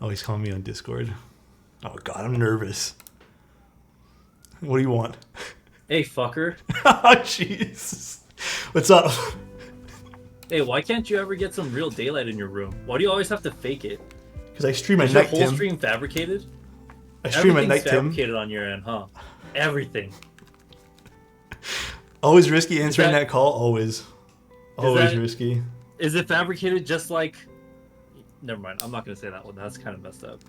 Oh, he's calling me on Discord. Oh, God, I'm nervous. What do you want? Hey, fucker. Oh, jeez. What's up? Hey, why can't you ever get some real daylight in your room? Why do you always have to fake it? Because I stream at Is night, your whole Tim. stream fabricated? I stream at night, Tim. Fabricated on your end, huh? Everything. Always risky answering that call. Always. Always that- risky. Is it fabricated just like... Never mind, I'm not going to say that one. That's kind of messed up.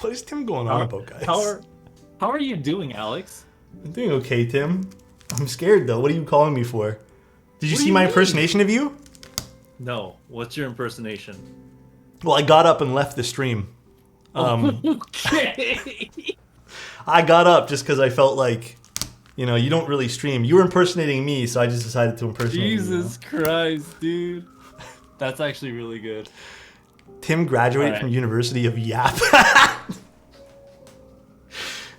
What is Tim going on about, guys? How are you doing, Alex? I'm doing okay, Tim. I'm scared, though. What are you calling me for? Did you What do see you my mean? impersonation of you? No. What's your impersonation? Well, I got up and left the stream. Okay. I got up just because I felt like, you know, you don't really stream. You were impersonating me, so I just decided to impersonate you. Jesus Christ, dude. That's actually really good. Tim graduated Alright. from University of Yap.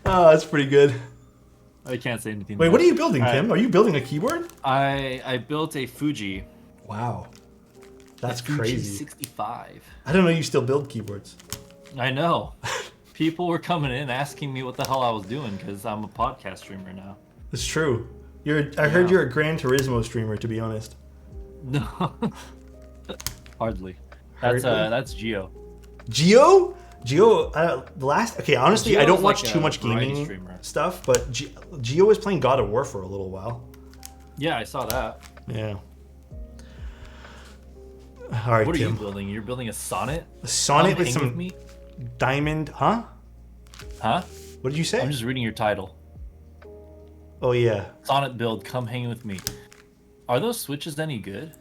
Oh, that's pretty good. I can't say anything. Wait, what are you building, Alright. Tim? Are you building a keyboard? I built a Fuji. Wow. That's A Fuji crazy. 65. I don't know you still build keyboards. I know. People were coming in asking me what the hell I was doing because I'm a podcast streamer now. It's true. I heard you're a Gran Turismo streamer, to be honest. No. Hardly. Hardly? That's Geo. Geo? Okay, honestly, I Geo don't is watch like too a much variety gaming streamer. stuff, but Geo was playing God of War for a little while. Yeah, I saw that. Yeah. All right, What are Tim. you building? You're building a sonnet? A sonnet Come with hang some me? diamond, huh? Huh? What did you say? I'm just reading your title. Oh yeah. Sonnet build, come hang with me. Are those switches any good?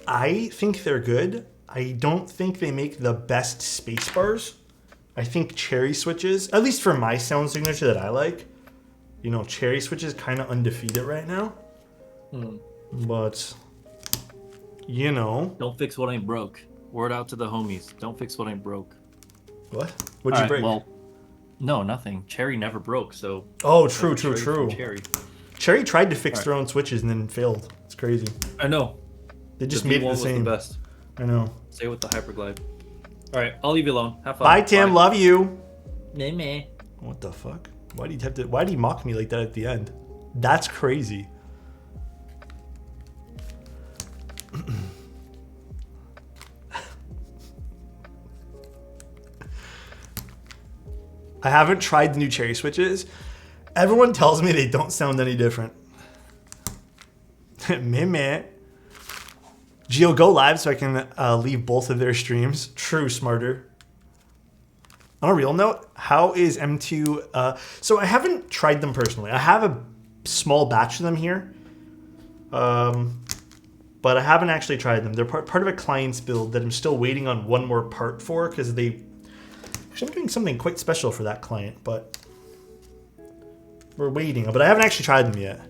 I think they're good. I don't think they make the best space bars. I think cherry switches, at least for my sound signature that I like, cherry switches kind of undefeated right now. But, Don't fix what ain't broke. Word out to the homies. Don't fix what ain't broke. What? What'd you break? Well, no, nothing. Cherry never broke, so. Oh, true. Cherry from Cherry. Cherry tried to fix their own switches and then failed. It's crazy. I know. They just The made it V1 the was same. the best. I know. Say with the hyperglide. All right, I'll leave you alone. Have fun. Bye, Tim. Love you. Meh. What the fuck? Why did he mock me like that at the end? That's crazy. I haven't tried the new cherry switches. Everyone tells me they don't sound any different. Meh. Geo, go live so I can leave both of their streams. True, smarter. On a real note, how is M2? So I haven't tried them personally. I have a small batch of them here. But I haven't actually tried them. They're part of a client's build that I'm still waiting on one more part for because actually, I'm doing something quite special for that client, but we're waiting. But I haven't actually tried them yet.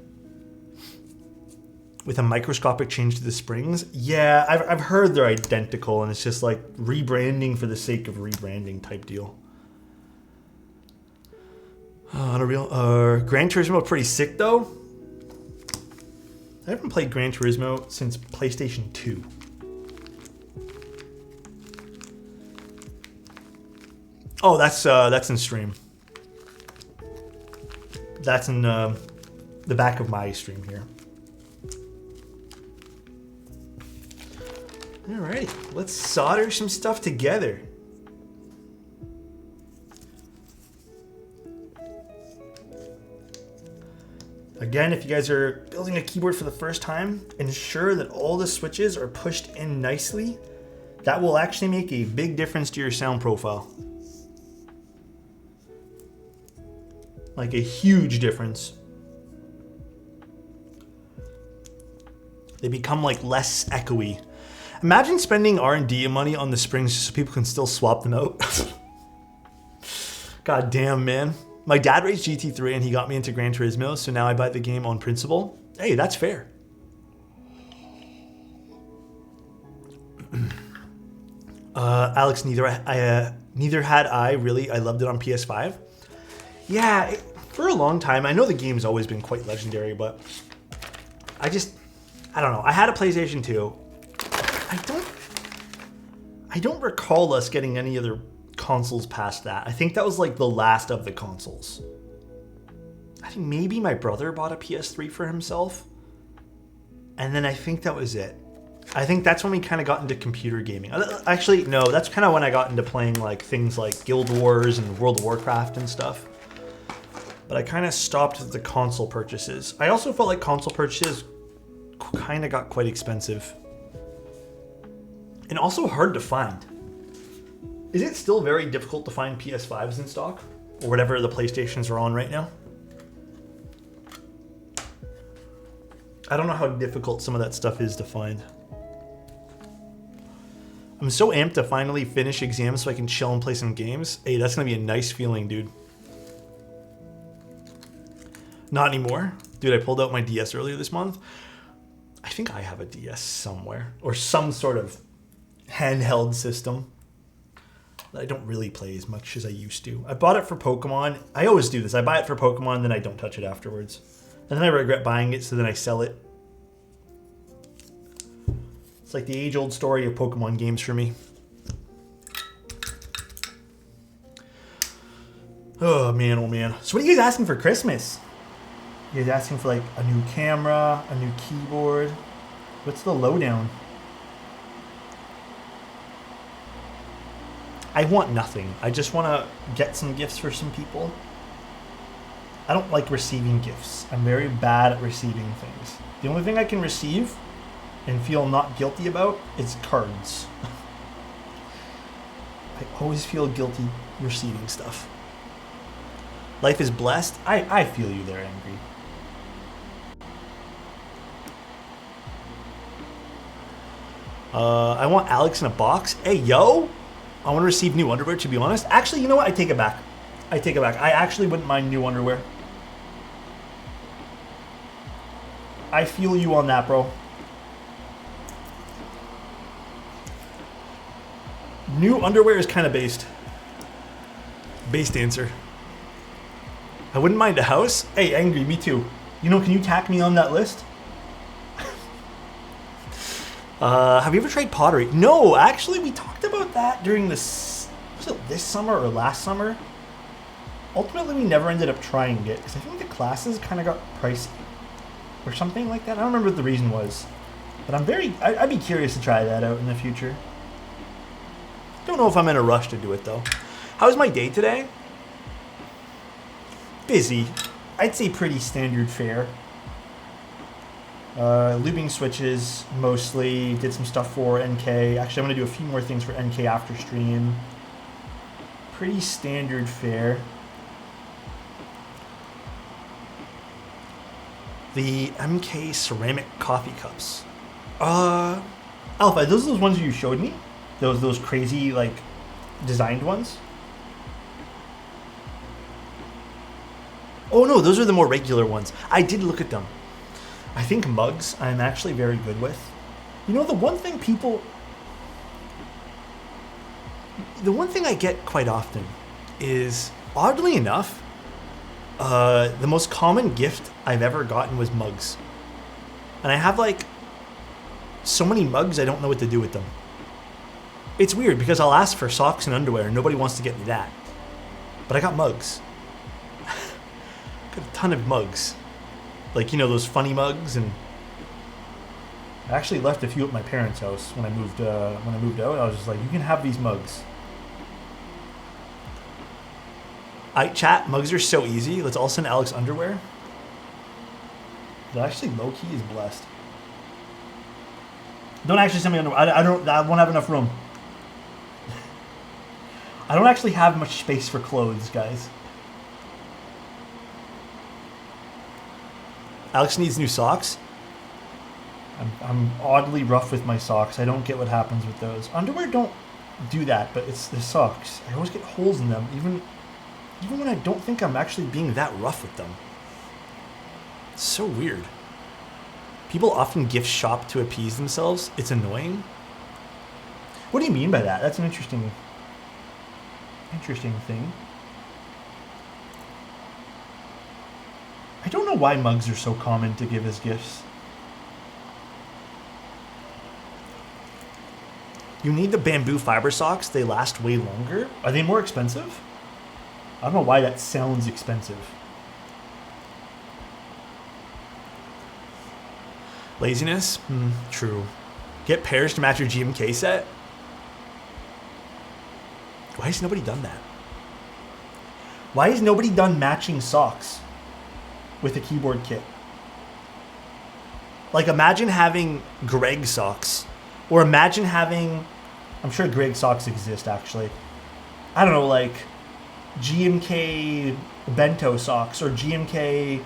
With a microscopic change to the springs? Yeah, I've heard they're identical, and it's just like rebranding for the sake of rebranding type deal. On a real... Gran Turismo pretty sick, though. I haven't played Gran Turismo since PlayStation 2. Oh, that's in stream. That's in the back of my stream here. Alright, let's solder some stuff together. Again, if you guys are building a keyboard for the first time, ensure that all the switches are pushed in nicely. That will actually make a big difference to your sound profile. Like a huge difference. They become like less echoey. Imagine spending R&D money on the springs just so people can still swap them out. God damn, man. My dad raced GT3 and he got me into Gran Turismo, so now I buy the game on principle. Hey, that's fair. Alex, neither had I, really. I loved it on PS5. Yeah, for a long time. I know the game's always been quite legendary, but I don't know. I had a PlayStation 2. I don't recall us getting any other consoles past that. I think that was like the last of the consoles. I think maybe my brother bought a PS3 for himself. And then I think that was it. I think that's when we kind of got into computer gaming. Actually, no, that's kind of when I got into playing like things like Guild Wars and World of Warcraft and stuff. But I kind of stopped with the console purchases. I also felt like console purchases kind of got quite expensive. And also hard to find. Is it still very difficult to find PS5s in stock? Or whatever the PlayStations are on right now? I don't know how difficult some of that stuff is to find. I'm so amped to finally finish exams so I can chill and play some games. Hey, that's gonna be a nice feeling, dude. Not anymore. Dude, I pulled out my DS earlier this month. I think I have a DS somewhere. Or some sort of handheld system that I don't really play as much as I used to. I bought it for Pokemon. I always do this. I buy it for Pokemon, then I don't touch it afterwards. And then I regret buying it, so then I sell it. It's like the age-old story of Pokemon games for me. Oh, man, oh, man. So what are you guys asking for Christmas? You guys asking for, like, a new camera, a new keyboard? What's the lowdown? I want nothing. I just want to get some gifts for some people. I don't like receiving gifts. I'm very bad at receiving things. The only thing I can receive and feel not guilty about is cards. I always feel guilty receiving stuff. Life is blessed. I feel you there, Angry. I want Alex in a box. Hey, yo! I want to receive new underwear, to be honest. Actually, you know what? I take it back. I take it back. I actually wouldn't mind new underwear. I feel you on that, bro. New underwear is kind of based. Based answer. I wouldn't mind a house. Hey, Angry, me too. You know, can you tack me on that list? Have you ever tried pottery? No, actually, we talked about that during this. Was it this summer or last summer? Ultimately, we never ended up trying it because I think the classes kind of got pricey or something like that. I don't remember what the reason was, but I'd be curious to try that out in the future. Don't know if I'm in a rush to do it though. How was my day today? Busy. I'd say pretty standard fare. Lubing switches mostly. Did some stuff for NK. Actually, I'm going to do a few more things for NK after stream. Pretty standard fare. The MK ceramic coffee cups. Alpha, those are those ones you showed me? Those crazy, like, designed ones? Oh no, those are the more regular ones. I did look at them. I think mugs I'm actually very good with. You know, the one thing I get quite often is, oddly enough, the most common gift I've ever gotten was mugs. And I have like so many mugs I don't know what to do with them. It's weird because I'll ask for socks and underwear and nobody wants to get me that. But I got mugs. Got a ton of mugs. Like, you know, those funny mugs, and I actually left a few at my parents' house when I moved out. I was just like, you can have these mugs. Chat, mugs are so easy. Let's all send Alex underwear. That actually low-key is blessed. Don't actually send me underwear. I won't have enough room. I don't actually have much space for clothes, guys. Alex needs new socks. I'm oddly rough with my socks. I don't get what happens with those. Underwear don't do that, but it's the socks. I always get holes in them, even when I don't think I'm actually being that rough with them. It's so weird. People often gift shop to appease themselves. It's annoying. What do you mean by that? That's an interesting thing. I don't know why mugs are so common to give as gifts. You need the bamboo fiber socks. They last way longer. Are they more expensive? I don't know why that sounds expensive. Laziness? True. Get pairs to match your GMK set? Why has nobody done that? Why has nobody done matching socks with a keyboard kit? Like, imagine having Greg socks. Or imagine having... I'm sure Greg socks exist, actually. I don't know, like GMK bento socks or GMK,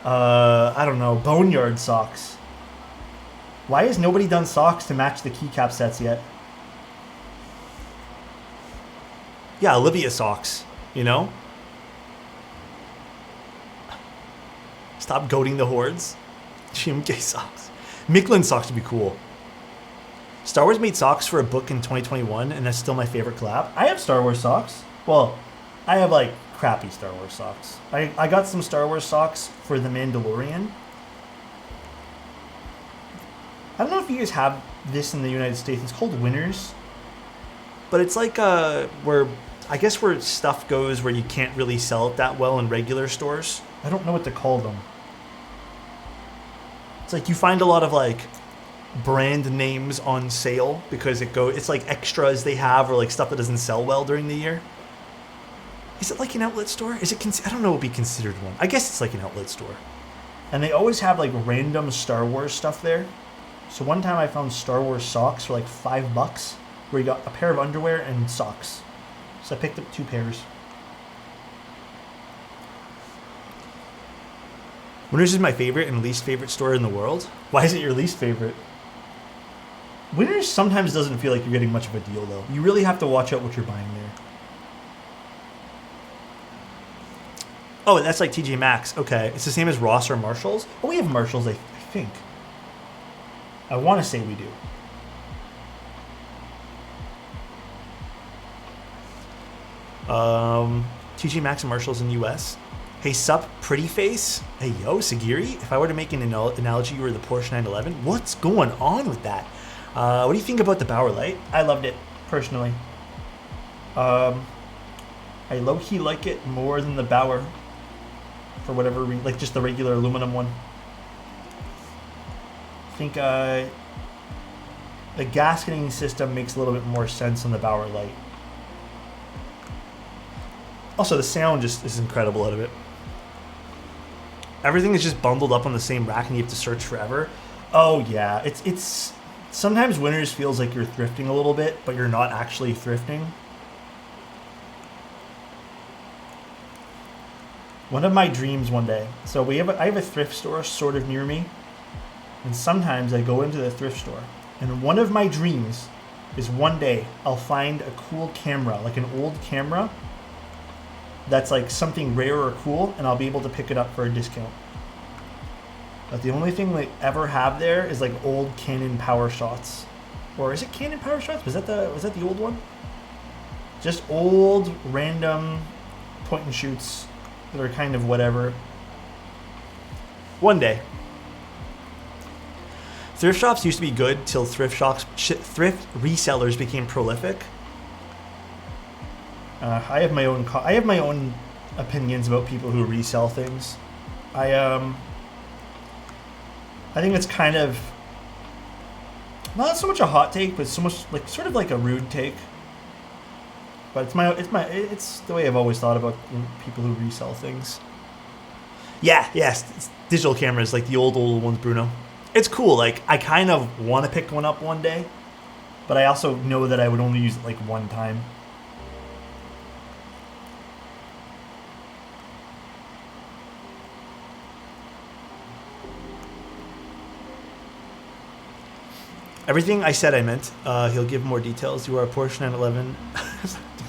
I don't know, boneyard socks. Why has nobody done socks to match the keycap sets yet? Yeah, Olivia socks, you know? Stop goading the hordes. GMK socks. Micklin socks would be cool. Star Wars made socks for a book in 2021, and that's still my favorite collab. I have Star Wars socks. Well, I have like crappy Star Wars socks. I got some Star Wars socks for The Mandalorian. I don't know if you guys have this in the United States. It's called Winners. But it's like where stuff goes where you can't really sell it that well in regular stores. I don't know what to call them. It's like you find a lot of like brand names on sale because it's like extras they have or like stuff that doesn't sell well during the year. Is it like an outlet store? I don't know what would be considered one. I guess it's like an outlet store. And they always have like random Star Wars stuff there. So one time I found Star Wars socks for like $5 where you got a pair of underwear and socks. So I picked up 2 pairs. Winners is my favorite and least favorite store in the world. Why is it your least favorite? Winners sometimes doesn't feel like you're getting much of a deal though. You really have to watch out what you're buying there. Oh, that's like TJ Maxx. Okay, it's the same as Ross or Marshalls. Oh, we have Marshalls, I think. I want to say we do. TJ Maxx and Marshalls in US. Hey, sup, pretty face? Hey, yo, Sagiri. If I were to make an analogy, you were the Porsche 911. What's going on with that? What do you think about the Bauer light? I loved it, personally. I low-key like it more than the Bauer. For whatever reason, like just the regular aluminum one. I think the gasketing system makes a little bit more sense on the Bauer light. Also, the sound just is incredible out of it. Everything is just bundled up on the same rack and you have to search forever. Oh yeah, it's sometimes Winners feels like you're thrifting a little bit, but you're not actually thrifting. One of my dreams one day. So I have a thrift store sort of near me, and sometimes I go into the thrift store. And one of my dreams is one day I'll find a cool camera, like an old camera, that's like something rare or cool, and I'll be able to pick it up for a discount. But the only thing they ever have there is like old Canon Power Shots. Or is it Canon Power Shots? Was that the old one? Just old random point and shoots that are kind of whatever. One day. Thrift shops used to be good till thrift resellers became prolific. I have my own opinions about people who resell things. I think it's kind of not so much a hot take, but so much like sort of like a rude take. But it's the way I've always thought about people who resell things. Yeah, yes, it's digital cameras like the old ones, Bruno. It's cool. Like I kind of want to pick one up one day, but I also know that I would only use it like one time. Everything I said I meant. He'll give more details. You are a Porsche 911.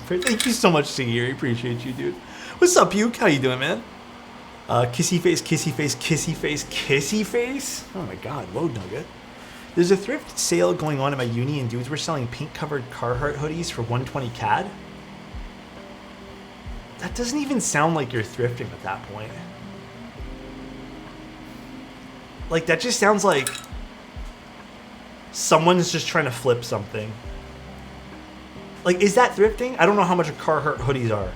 Thank you so much, Sagiri. Appreciate you, dude. What's up, Puke? How you doing, man? Kissy face, kissy face, kissy face, kissy face. Oh my God, whoa, Nugget. There's a thrift sale going on at my uni, and dudes were selling paint-covered Carhartt hoodies for 120 CAD. That doesn't even sound like you're thrifting at that point. Like that just sounds like someone's just trying to flip something. Like, is that thrifting? I don't know how much a Carhartt hoodies are.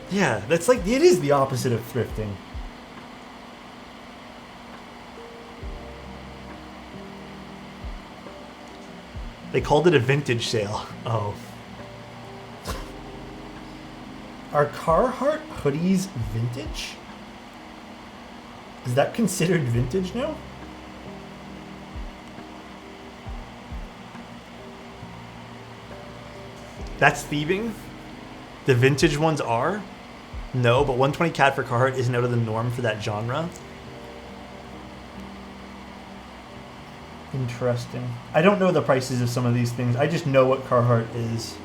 Yeah, that's like, it is the opposite of thrifting. They called it a vintage sale. Oh. Are Carhartt hoodies vintage? Is that considered vintage now? That's thieving? The vintage ones are? No, but 120 CAD for Carhartt isn't out of the norm for that genre. Interesting. I don't know the prices of some of these things. I just know what Carhartt is.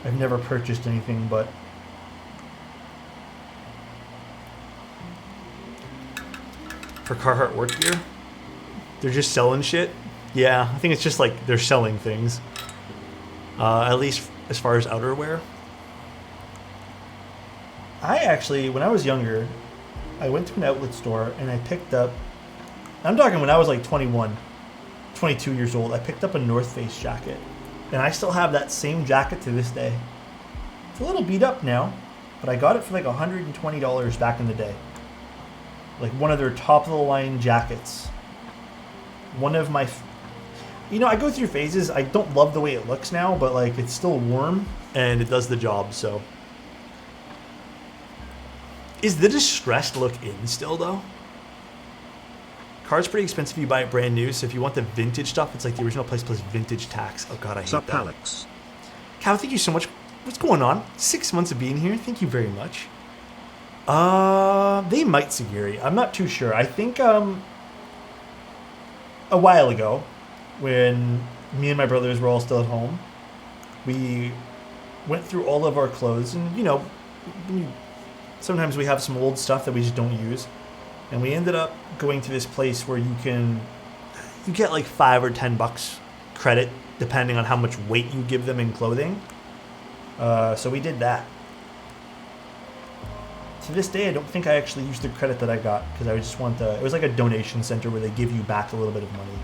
I've never purchased anything but... For Carhartt work gear? They're just selling shit. Yeah, I think it's just like they're selling things. At least as far as outerwear. I actually, when I was younger, I went to an outlet store and I picked up, I'm talking when I was like 21, 22 years old, I picked up a North Face jacket. And I still have that same jacket to this day. It's a little beat up now, but I got it for like $120 back in the day. Like one of their top of the line jackets. One of my, you know, I go through phases. I don't love the way it looks now, but like it's still warm and it does the job, so. Is the distressed look in still though? Car's pretty expensive if you buy it brand new, so if you want the vintage stuff, it's like the original price plus vintage tax. Oh god, I hate Sup, that. Alex? Cal, thank you so much. What's going on? 6 months of being here. Thank you very much. They might Sagiri. I'm not too sure. I think a while ago, when me and my brothers were all still at home, we went through all of our clothes, and you know, sometimes we have some old stuff that we just don't use. And we ended up going to this place where you get like $5 or $10 credit depending on how much weight you give them in clothing. So we did that. To this day, I don't think I actually used the credit that I got because I just want it was like a donation center where they give you back a little bit of money.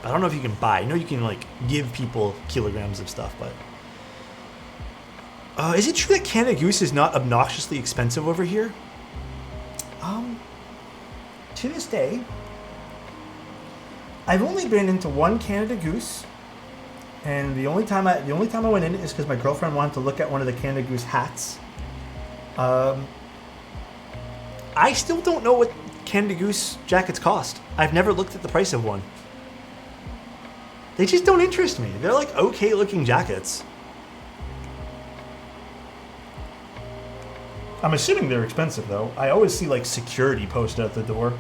I don't know if you can buy. I know you can like give people kilograms of stuff, but. Is it true that Canada Goose is not obnoxiously expensive over here? To this day, I've only been into one Canada Goose, and the only time I went in is because my girlfriend wanted to look at one of the Canada Goose hats. I still don't know what Canada Goose jackets cost. I've never looked at the price of one. They just don't interest me. They're like okay looking jackets. I'm assuming they're expensive though. I always see like security posted at the door.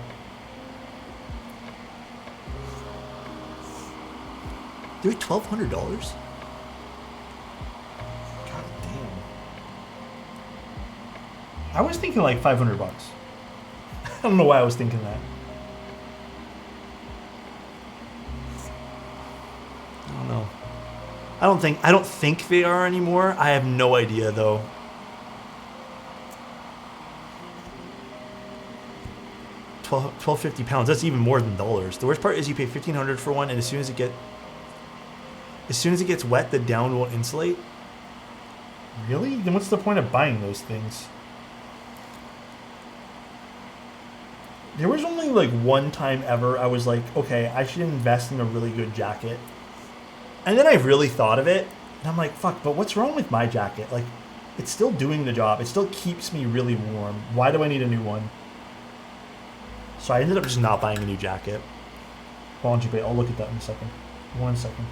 They're $1,200? God damn. I was thinking like $500. I don't know why I was thinking that. I don't know. I don't think they are anymore. I have no idea though. £1,250. That's even more than dollars. The worst part is you pay $1,500 for one, and as soon as it gets wet, the down won't insulate. Really? Then what's the point of buying those things? There was only like one time ever I was like, okay, I should invest in a really good jacket. And then I really thought of it, and I'm like, fuck, but what's wrong with my jacket? Like, it's still doing the job. It still keeps me really warm. Why do I need a new one? So I ended up just not buying a new jacket. Hold on, Jubei, I'll look at that in a second. 1 second.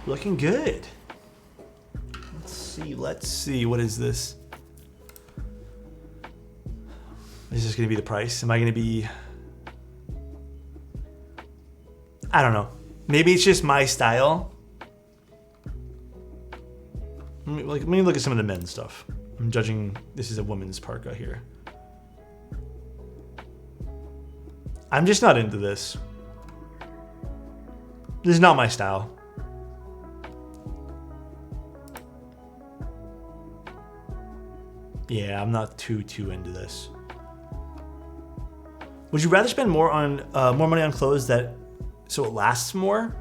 Looking good. Let's see. What is this? Is this going to be the price? Am I going to be... I don't know. Maybe it's just my style. Let me look at some of the men's stuff. I'm judging. This is a woman's parka here. I'm just not into this. This is not my style. Yeah, I'm not too into this. Would you rather spend more money on clothes so it lasts more?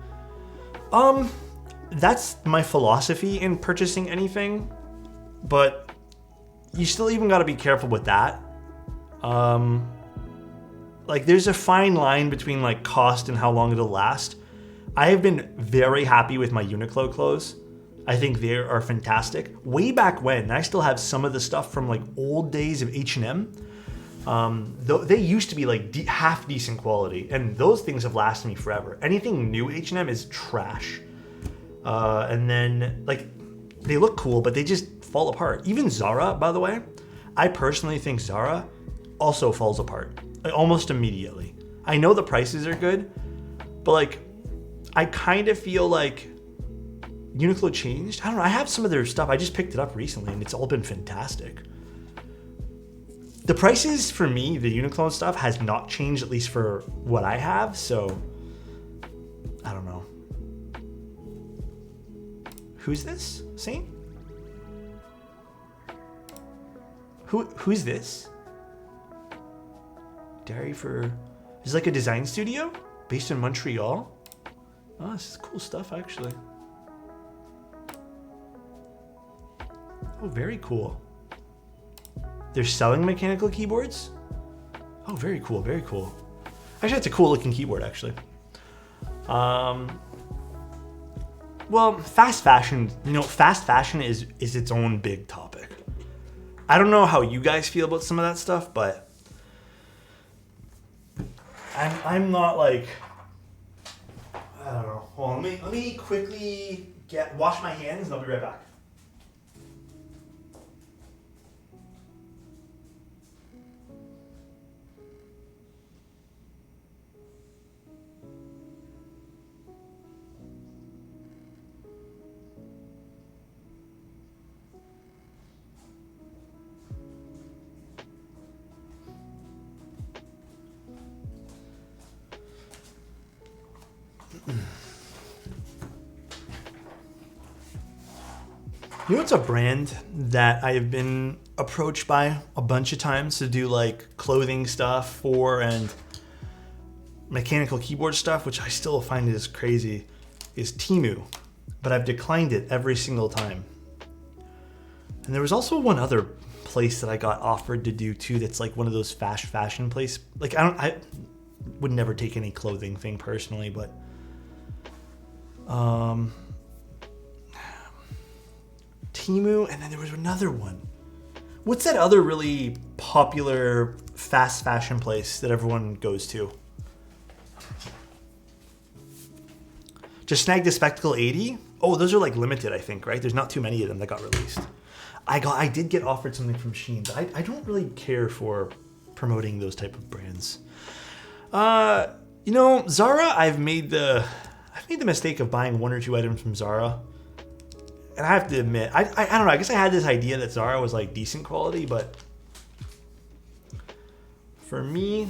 That's my philosophy in purchasing anything, but you still even got to be careful with that. Like there's a fine line between like cost and how long it'll last. I have been very happy with my Uniqlo clothes. I think they are fantastic. Way back when, I still have some of the stuff from like old days of H&M. They used to be like half decent quality, and those things have lasted me forever. Anything new H&M is trash. And then like they look cool, but they just fall apart. Even Zara, by the way, I personally think Zara also falls apart like, almost immediately. I know the prices are good, But like, I kind of feel like Uniqlo changed. I don't know. I have some of their stuff. I just picked it up recently and it's all been fantastic. The prices for me, the Uniqlo stuff has not changed, at least for what I have. So I don't know. Who's this? Saint? Who's this? Diary for... Is it like a design studio based in Montreal? Oh, this is cool stuff, actually. Oh, very cool. They're selling mechanical keyboards? Oh, very cool, very cool. Actually, that's a cool looking keyboard, actually. Well, fast fashion, you know, fast fashion is its own big topic. I don't know how you guys feel about some of that stuff, but I'm not like, I don't know. Hold on, let me quickly wash my hands and I'll be right back. You know what's a brand that I have been approached by a bunch of times to do like clothing stuff for and mechanical keyboard stuff, which I still find is crazy, is Temu, but I've declined it every single time. And there was also one other place that I got offered to do too that's like one of those fast fashion place. Like I would never take any clothing thing personally, but Temu, and then there was another one. What's that other really popular fast fashion place that everyone goes to? Just snagged a Spectacle 80. Oh, those are like limited, I think, right? There's not too many of them that got released. I did get offered something from Shein, but I don't really care for promoting those type of brands. You know, Zara, I've made the mistake of buying one or two items from Zara. And I have to admit, I don't know, I guess I had this idea that Zara was like decent quality, but for me,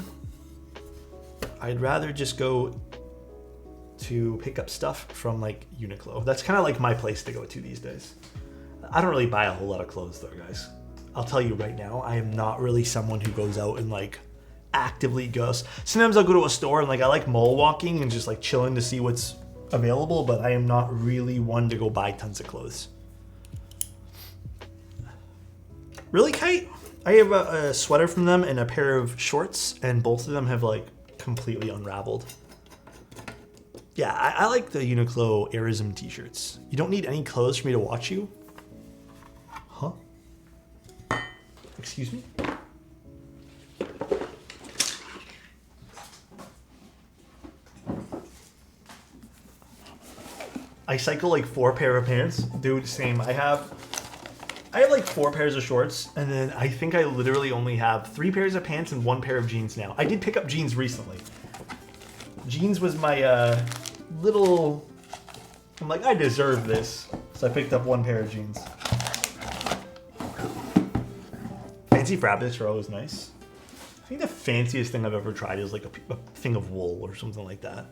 I'd rather just go to pick up stuff from like Uniqlo. That's kind of like my place to go to these days. I don't really buy a whole lot of clothes though, guys. I'll tell you right now, I am not really someone who goes out and like actively goes. Sometimes I'll go to a store and like I like mall walking and just like chilling to see what's available, but I am not really one to go buy tons of clothes. Really, Kite? I have a sweater from them and a pair of shorts, and both of them have like completely unraveled. Yeah, I like the Uniqlo Airism t-shirts. You don't need any clothes for me to watch you? Huh? Excuse me? I cycle like 4 pair of pants. Dude, same. I have like 4 pairs of shorts, and then I think I literally only have 3 pairs of pants and 1 pair of jeans now. I did pick up jeans recently. Jeans was my little... I'm like, I deserve this. So I picked up 1 pair of jeans. Fancy fabrics are always nice. I think the fanciest thing I've ever tried is like a thing of wool or something like that.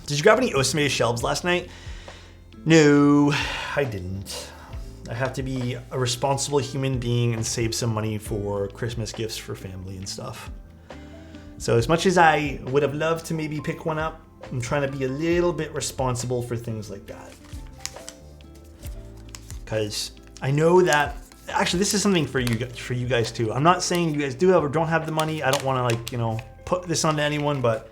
Did you grab any Osame shelves last night? No, I didn't. I have to be a responsible human being and save some money for Christmas gifts for family and stuff. So as much as I would have loved to maybe pick one up, I'm trying to be a little bit responsible for things like that. Because I know that, actually this is something for you guys too. I'm not saying you guys do have or don't have the money. I don't want to like, you know, put this onto anyone, but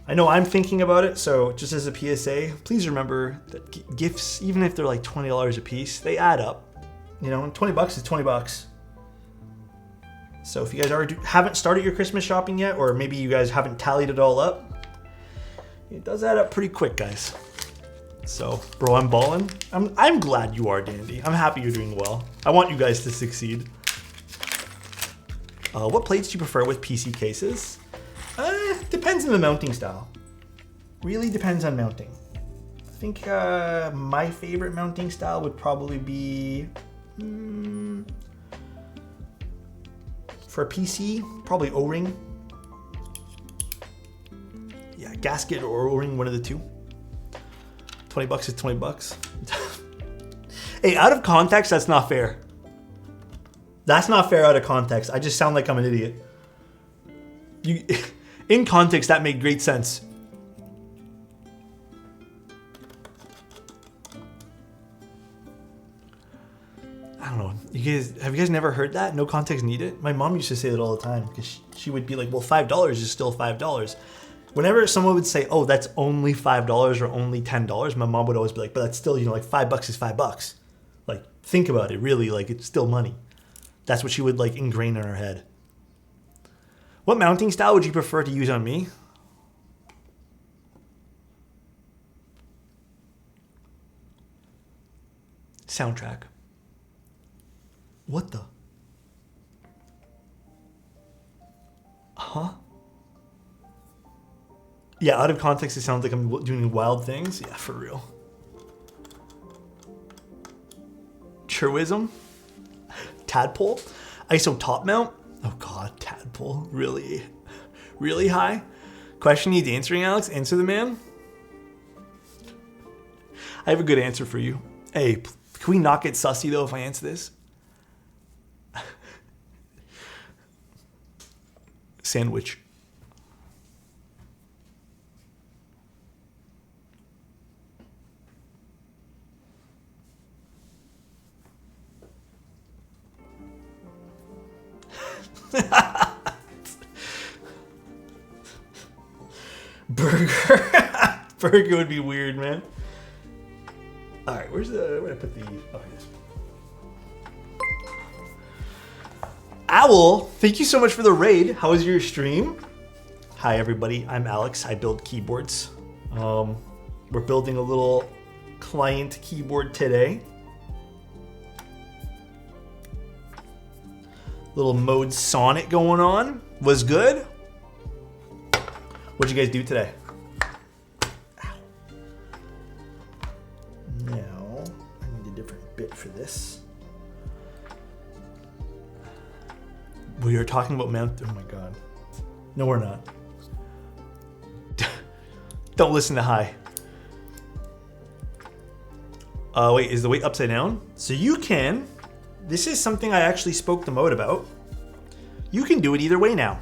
I know I'm thinking about it, so just as a PSA, please remember that gifts, even if they're like $20 a piece, they add up. You know, and 20 bucks is 20 bucks. So if you guys haven't started your Christmas shopping yet, or maybe you guys haven't tallied it all up, it does add up pretty quick, guys. So, bro, I'm balling. I'm glad you are, Dandy. I'm happy you're doing well. I want you guys to succeed. What plates do you prefer with PC cases? Depends on the mounting style. Really depends on mounting. I think my favorite mounting style would probably be for a PC, probably O-ring. Yeah, gasket or O-ring, one of the two. $20 is $20. Hey, out of context, that's not fair. That's not fair out of context. I just sound like I'm an idiot. In context, that made great sense. I don't know. Have you guys never heard that? No context needed? My mom used to say that all the time because she would be like, well, $5 is still $5. Whenever someone would say, oh, that's only $5 or only $10, my mom would always be like, but that's still, like $5 is $5. Like, think about it, really, like it's still money. That's what she would like ingrain in her head. What mounting style would you prefer to use on me? Soundtrack. What the? Huh? Yeah, out of context, it sounds like I'm doing wild things. Yeah, for real. Truism? Tadpole? ISO top mount? Oh god, tadpole. Really? Really high? Question needs answering, Alex. Answer the man. I have a good answer for you. Hey, can we not get sussy though if I answer this? Sandwich. Burger. Burger would be weird, man. All right, where did I put the? Oh, here it is. Owl, thank you so much for the raid. How was your stream? Hi, everybody. I'm Alex. I build keyboards. We're building a little client keyboard today. Little mode Sonnet going on. Was good. What'd you guys do today? Ow. Now, I need a different bit for this. We are talking about mount. Oh my god. No, we're not. Don't listen to Hi. Wait, is the weight upside down? So you can. This is something I actually spoke to Mode about. You can do it either way now.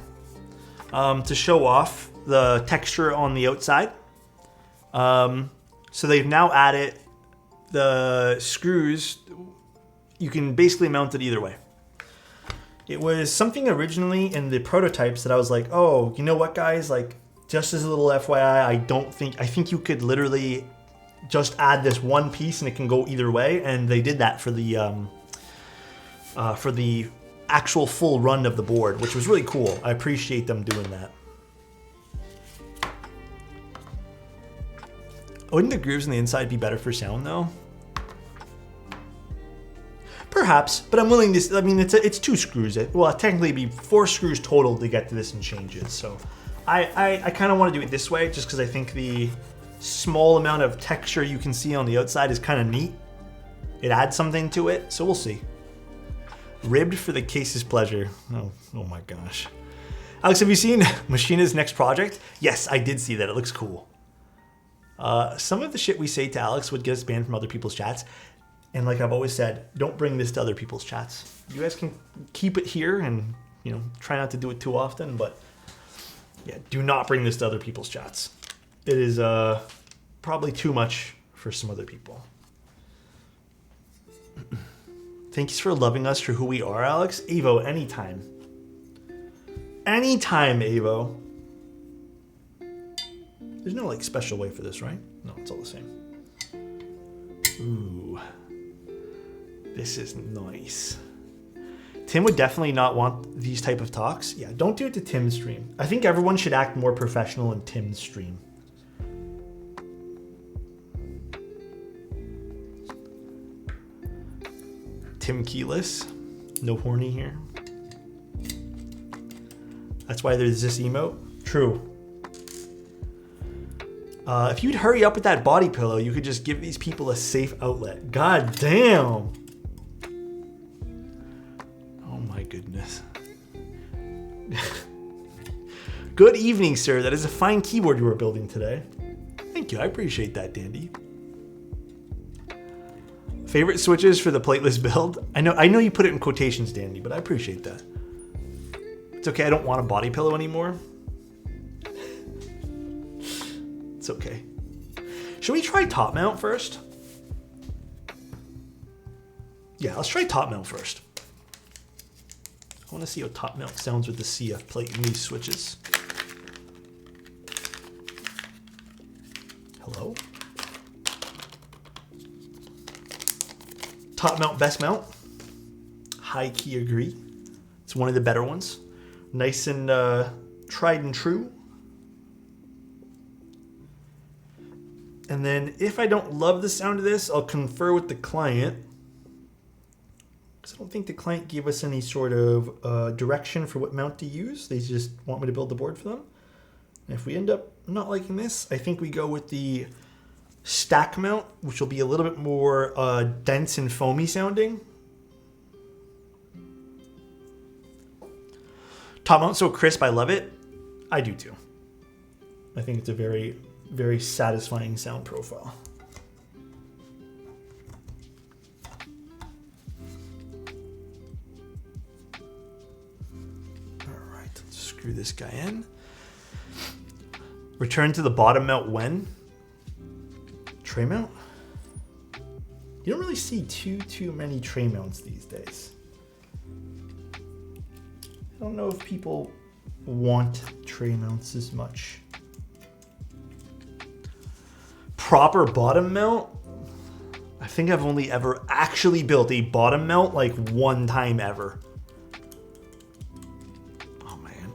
To show off the texture on the outside. So they've now added the screws. You can basically mount it either way. It was something originally in the prototypes that I was like, oh, you know what, guys? Like, just as a little FYI, I think you could literally just add this one piece and it can go either way. And they did that for the actual full run of the board, which was really cool. I appreciate them doing that. Wouldn't the grooves on the inside be better for sound though? Perhaps, but I'm willing to. I mean, it's 2 screws. Well, technically, it'd be 4 screws total to get to this and change it. So, I kind of want to do it this way, just because I think the small amount of texture you can see on the outside is kind of neat. It adds something to it, so we'll see. Ribbed for the case's pleasure. Oh my gosh. Alex, have you seen Machina's next project? Yes, I did see that. It looks cool. Some of the shit we say to Alex would get us banned from other people's chats. And like I've always said, don't bring this to other people's chats. You guys can keep it here and, try not to do it too often. But yeah, do not bring this to other people's chats. It is probably too much for some other people. Thanks for loving us for who we are, Alex. Evo, anytime. Anytime, Evo. There's no like special way for this, right? No, it's all the same. Ooh. This is nice. Tim would definitely not want these type of talks. Yeah, don't do it to Tim's stream. I think everyone should act more professional in Tim's stream. Tim Keyless. No horny here. That's why there's this emote. True. If you'd hurry up with that body pillow, you could just give these people a safe outlet. God damn. Oh my goodness. Good evening, sir. That is a fine keyboard you were building today. Thank you. I appreciate that, Dandy. Favorite switches for the plateless build? I know you put it in quotations, Dandy, but I appreciate that. It's okay. I don't want a body pillow anymore. It's okay. Should we try top mount first? Yeah, let's try top mount first. I want to see how top mount sounds with the CF plate in these switches. Hello? Top mount, best mount. High key agree. It's one of the better ones. Nice and tried and true. And then if I don't love the sound of this, I'll confer with the client. Because I don't think the client gave us any sort of direction for what mount to use. They just want me to build the board for them. And if we end up not liking this, I think we go with the stack mount, which will be a little bit more dense and foamy sounding. Top mount's so crisp, I love it. I do too. I think it's a very, very satisfying sound profile. All right, let's screw this guy in. Return to the bottom mount when? Tray mount? You don't really see too many tray mounts these days. I don't know if people want tray mounts as much. Proper bottom mount? I think I've only ever actually built a bottom mount like one time ever. Oh man.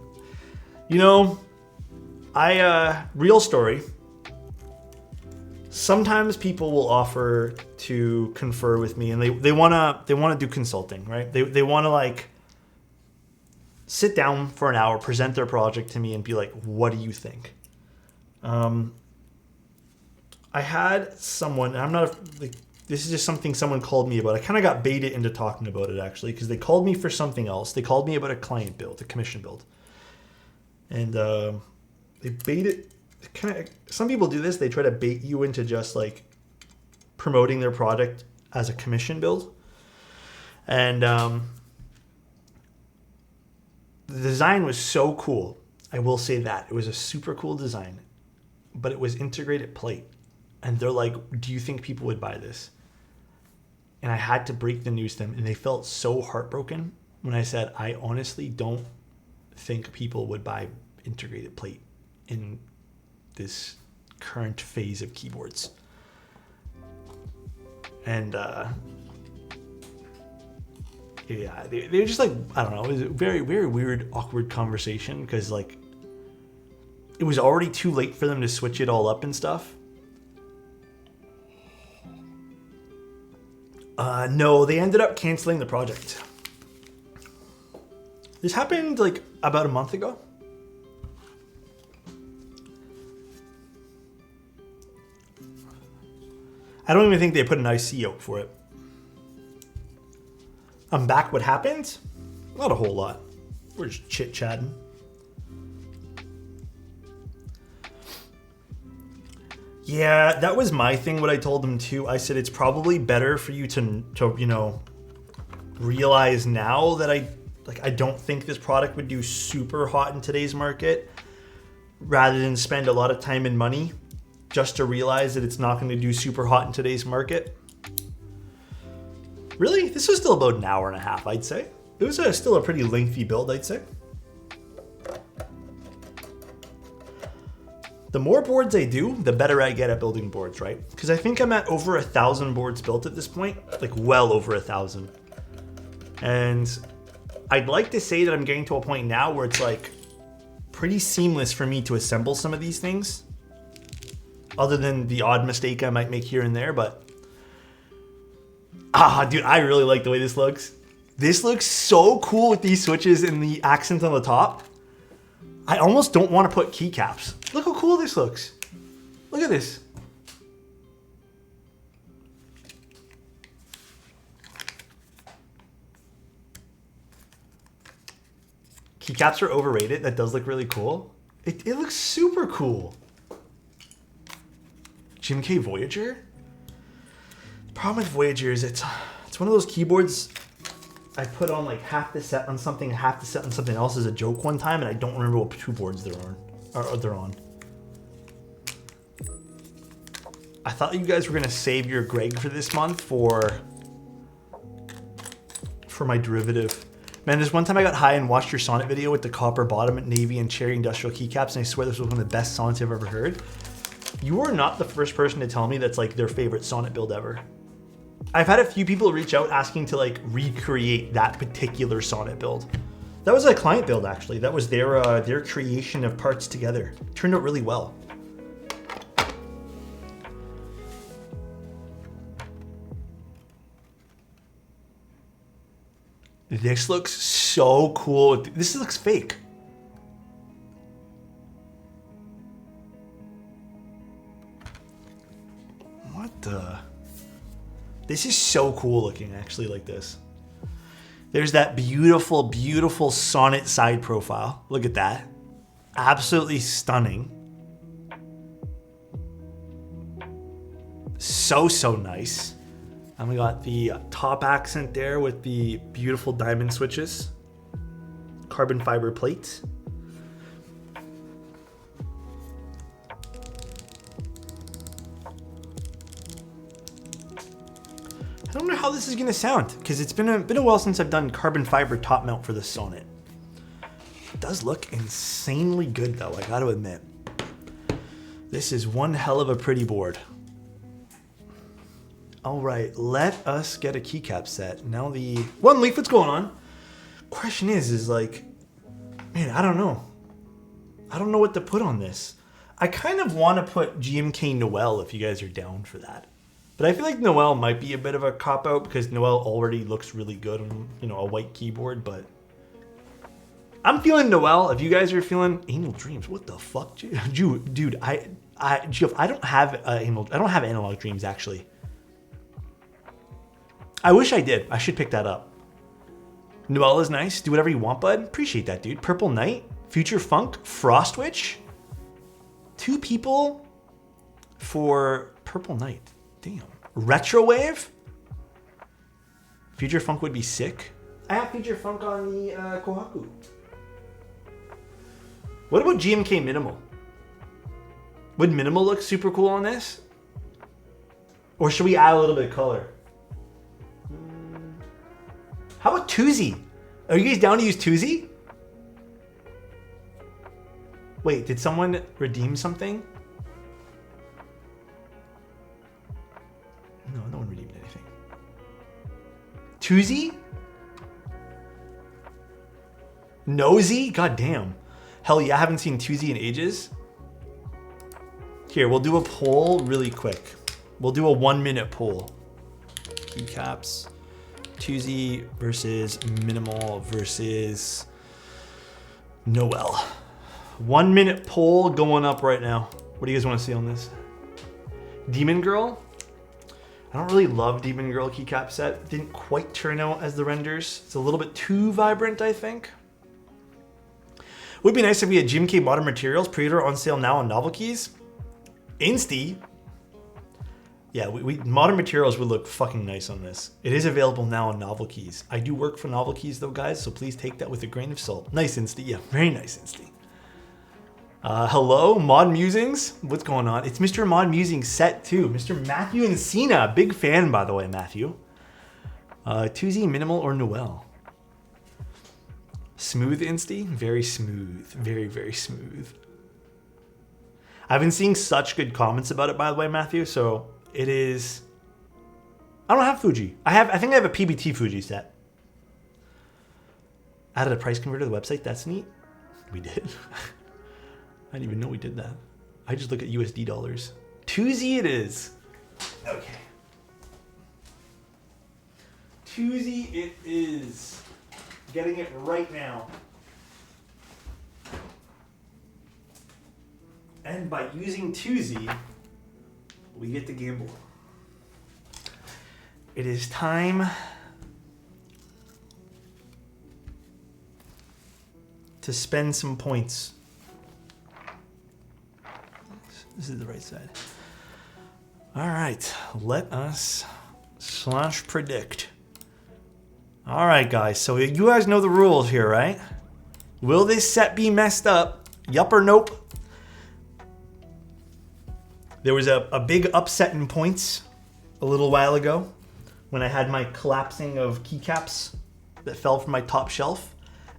You know, real story. Sometimes people will offer to confer with me and they wanna do consulting, right? They wanna like sit down for an hour, present their project to me and be like, what do you think? I had someone, I'm not, like, this is just something someone called me about. I kind of got baited into talking about it actually, because they called me for something else. They called me about a client build, a commission build. And they baited, some people do this, they try to bait you into just like promoting their product as a commission build. And the design was so cool. I will say that. It was a super cool design, but it was integrated plate. And they're like, do you think people would buy this? And I had to break the news to them, and they felt so heartbroken when I said, I honestly don't think people would buy integrated plate in this current phase of keyboards. And yeah, they're just like, I don't know, it was a very, very weird, awkward conversation because like it was already too late for them to switch it all up and stuff. No, they ended up canceling the project. This happened like about a month ago. I don't even think they put an IC out for it. I'm back. What happened? Not a whole lot. We're just chit-chatting. Yeah, that was my thing, what I told them too. I said, it's probably better for you to you know, realize now that I don't think this product would do super hot in today's market, rather than spend a lot of time and money just to realize that it's not going to do super hot in today's market. Really? This was still about an hour and a half, I'd say. It was still a pretty lengthy build, I'd say. The more boards I do, the better I get at building boards, right? Because I think I'm at over 1,000 boards built at this point, like well over 1,000. And I'd like to say that I'm getting to a point now where it's like pretty seamless for me to assemble some of these things. Other than the odd mistake I might make here and there, but dude, I really like the way this looks. This looks so cool with these switches and the accent on the top. I almost don't want to put keycaps. Look how cool this looks. Look at this. Keycaps are overrated. That does look really cool. It looks super cool. GMK Voyager? The problem with Voyager is it's one of those keyboards I put on like half the set on something, half the set on something else as a joke one time, and I don't remember what two boards they're on. I thought you guys were gonna save your Greg for this month for my derivative. Man, there's one time I got high and watched your Sonnet video with the copper bottom, navy, and cherry industrial keycaps, and I swear this was one of the best sonnets I've ever heard. You are not the first person to tell me that's like their favorite Sonnet build ever. I've had a few people reach out asking to like recreate that particular Sonnet build. That was a client build actually. That was their creation of parts together. It turned out really well. This looks so cool. This looks fake. What the? This is so cool looking, actually, like this. There's that beautiful, beautiful Sonnet side profile. Look at that. Absolutely stunning. So, so nice. And we got the top accent there with the beautiful diamond switches. Carbon fiber plates. I don't know how this is gonna sound because it's been a while since I've done carbon fiber top mount for the Sonnet. It does look insanely good though, I gotta admit. This is one hell of a pretty board. All right, let us get a keycap set. Now the one leaf, what's going on? Question is like, man, I don't know. I don't know what to put on this. I kind of want to put GMK Noel if you guys are down for that. But I feel like Noel might be a bit of a cop-out because Noel already looks really good on, you know, a white keyboard, but I'm feeling Noel. If you guys are feeling Anal Dreams, what the fuck? Dude, I don't have Analog Dreams actually. I wish I did. I should pick that up. Noel is nice. Do whatever you want, bud. Appreciate that, dude. Purple Knight, Future Funk, Frostwitch. 2 people for Purple Knight. Damn. Retrowave? Future Funk would be sick. I have Future Funk on the Kohaku. What about GMK Minimal? Would Minimal look super cool on this? Or should we add a little bit of color? How about Tuzi? Are you guys down to use Tuzi? Wait, did someone redeem something? No one redeemed anything. Tuzi? Nosy? God damn. Hell yeah, I haven't seen Tuzi in ages. Here, we'll do a poll really quick. We'll do a 1-minute poll. Keycaps. Tuzi versus Minimal versus Noel. 1-minute poll going up right now. What do you guys want to see on this? Demon Girl? I don't really love Demon Girl keycap set. Didn't quite turn out as the renders. It's a little bit too vibrant, I think. Would be nice if we had GMK Modern Materials pre-order on sale now on Novel Keys. Insty. Yeah, Modern Materials would look fucking nice on this. It is available now on Novel Keys. I do work for Novel Keys though, guys, so please take that with a grain of salt. Nice Insty, yeah, very nice Insty. Hello, Mod Musings. What's going on? It's Mr. Mod Musings set too. Mr. Matthew Encina, big fan by the way, Matthew. Tuzi, Minimal, or Noel? Smooth Insty? Very smooth. Very, very smooth. I've been seeing such good comments about it, by the way, Matthew, so it is... I don't have Fuji. I think I have a PBT Fuji set. Added a price converter to the website. That's neat. We did. I didn't even know we did that. I just look at USD dollars. Tuzi it is. Okay. Tuzi it is. Getting it right now. And by using Tuzi, We get to gamble. It is time to spend some points. This is the right side. All right, let us / predict. All right, guys, so you guys know the rules here, right? Will this set be messed up? Yup or nope? There was a big upset in points a little while ago when I had my collapsing of keycaps that fell from my top shelf.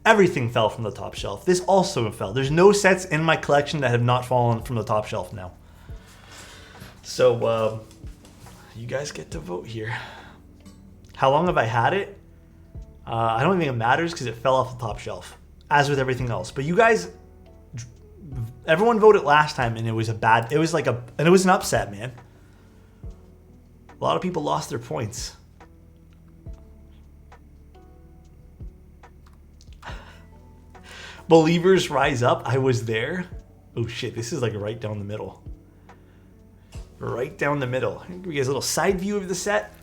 Everything fell from the top shelf. This also fell. There's no sets in my collection that have not fallen from the top shelf now. So, you guys get to vote here. How long have I had it? I don't think it matters because it fell off the top shelf, as with everything else. But you guys, everyone voted last time, and it was and it was an upset, man. A lot of people lost their points. Believers rise up. I was there. Oh shit, this is like right down the middle. Right down the middle. Give you guys a little side view of the set.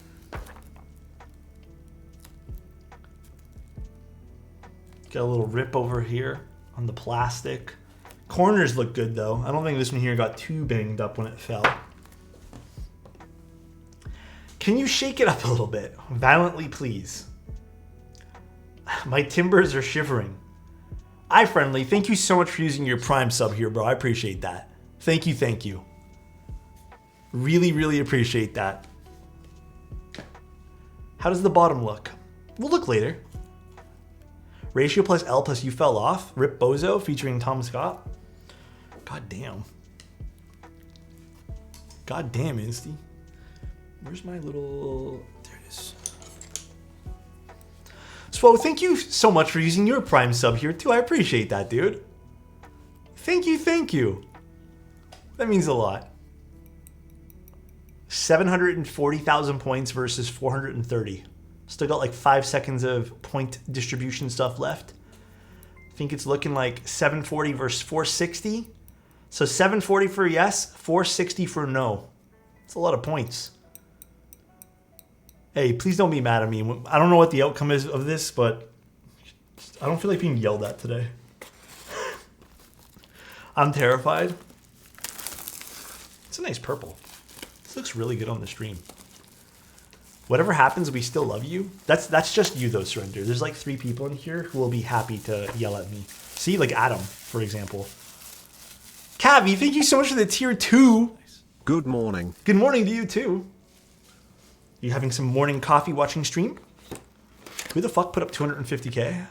Got a little rip over here on the plastic. Corners look good though. I don't think this one here got too banged up when it fell. Can you shake it up a little bit? Violently, please. My timbers are shivering. iFriendly, thank you so much for using your Prime sub here, bro. I appreciate that. Thank you, thank you. Really, really appreciate that. How does the bottom look? We'll look later. Ratio plus L plus you fell off. Rip Bozo featuring Tom Scott. God damn. God damn, Insty. Where's my little... There it is. So thank you so much for using your Prime sub here too. I appreciate that, dude. Thank you, thank you. That means a lot. 740,000 points versus 430. Still got like 5 seconds of point distribution stuff left. I think it's looking like 740 versus 460. So 740 for yes, 460 for no. It's a lot of points. Hey, please don't be mad at me. I don't know what the outcome is of this, but I don't feel like being yelled at today. I'm terrified. It's a nice purple. This looks really good on the stream. Whatever happens, we still love you. That's just you though, Surrender. There's like 3 people in here who will be happy to yell at me. See, like Adam, for example. Cavi, thank you so much for the tier 2. Good morning. Good morning to you too. You having some morning coffee watching stream? Who the fuck put up 250k?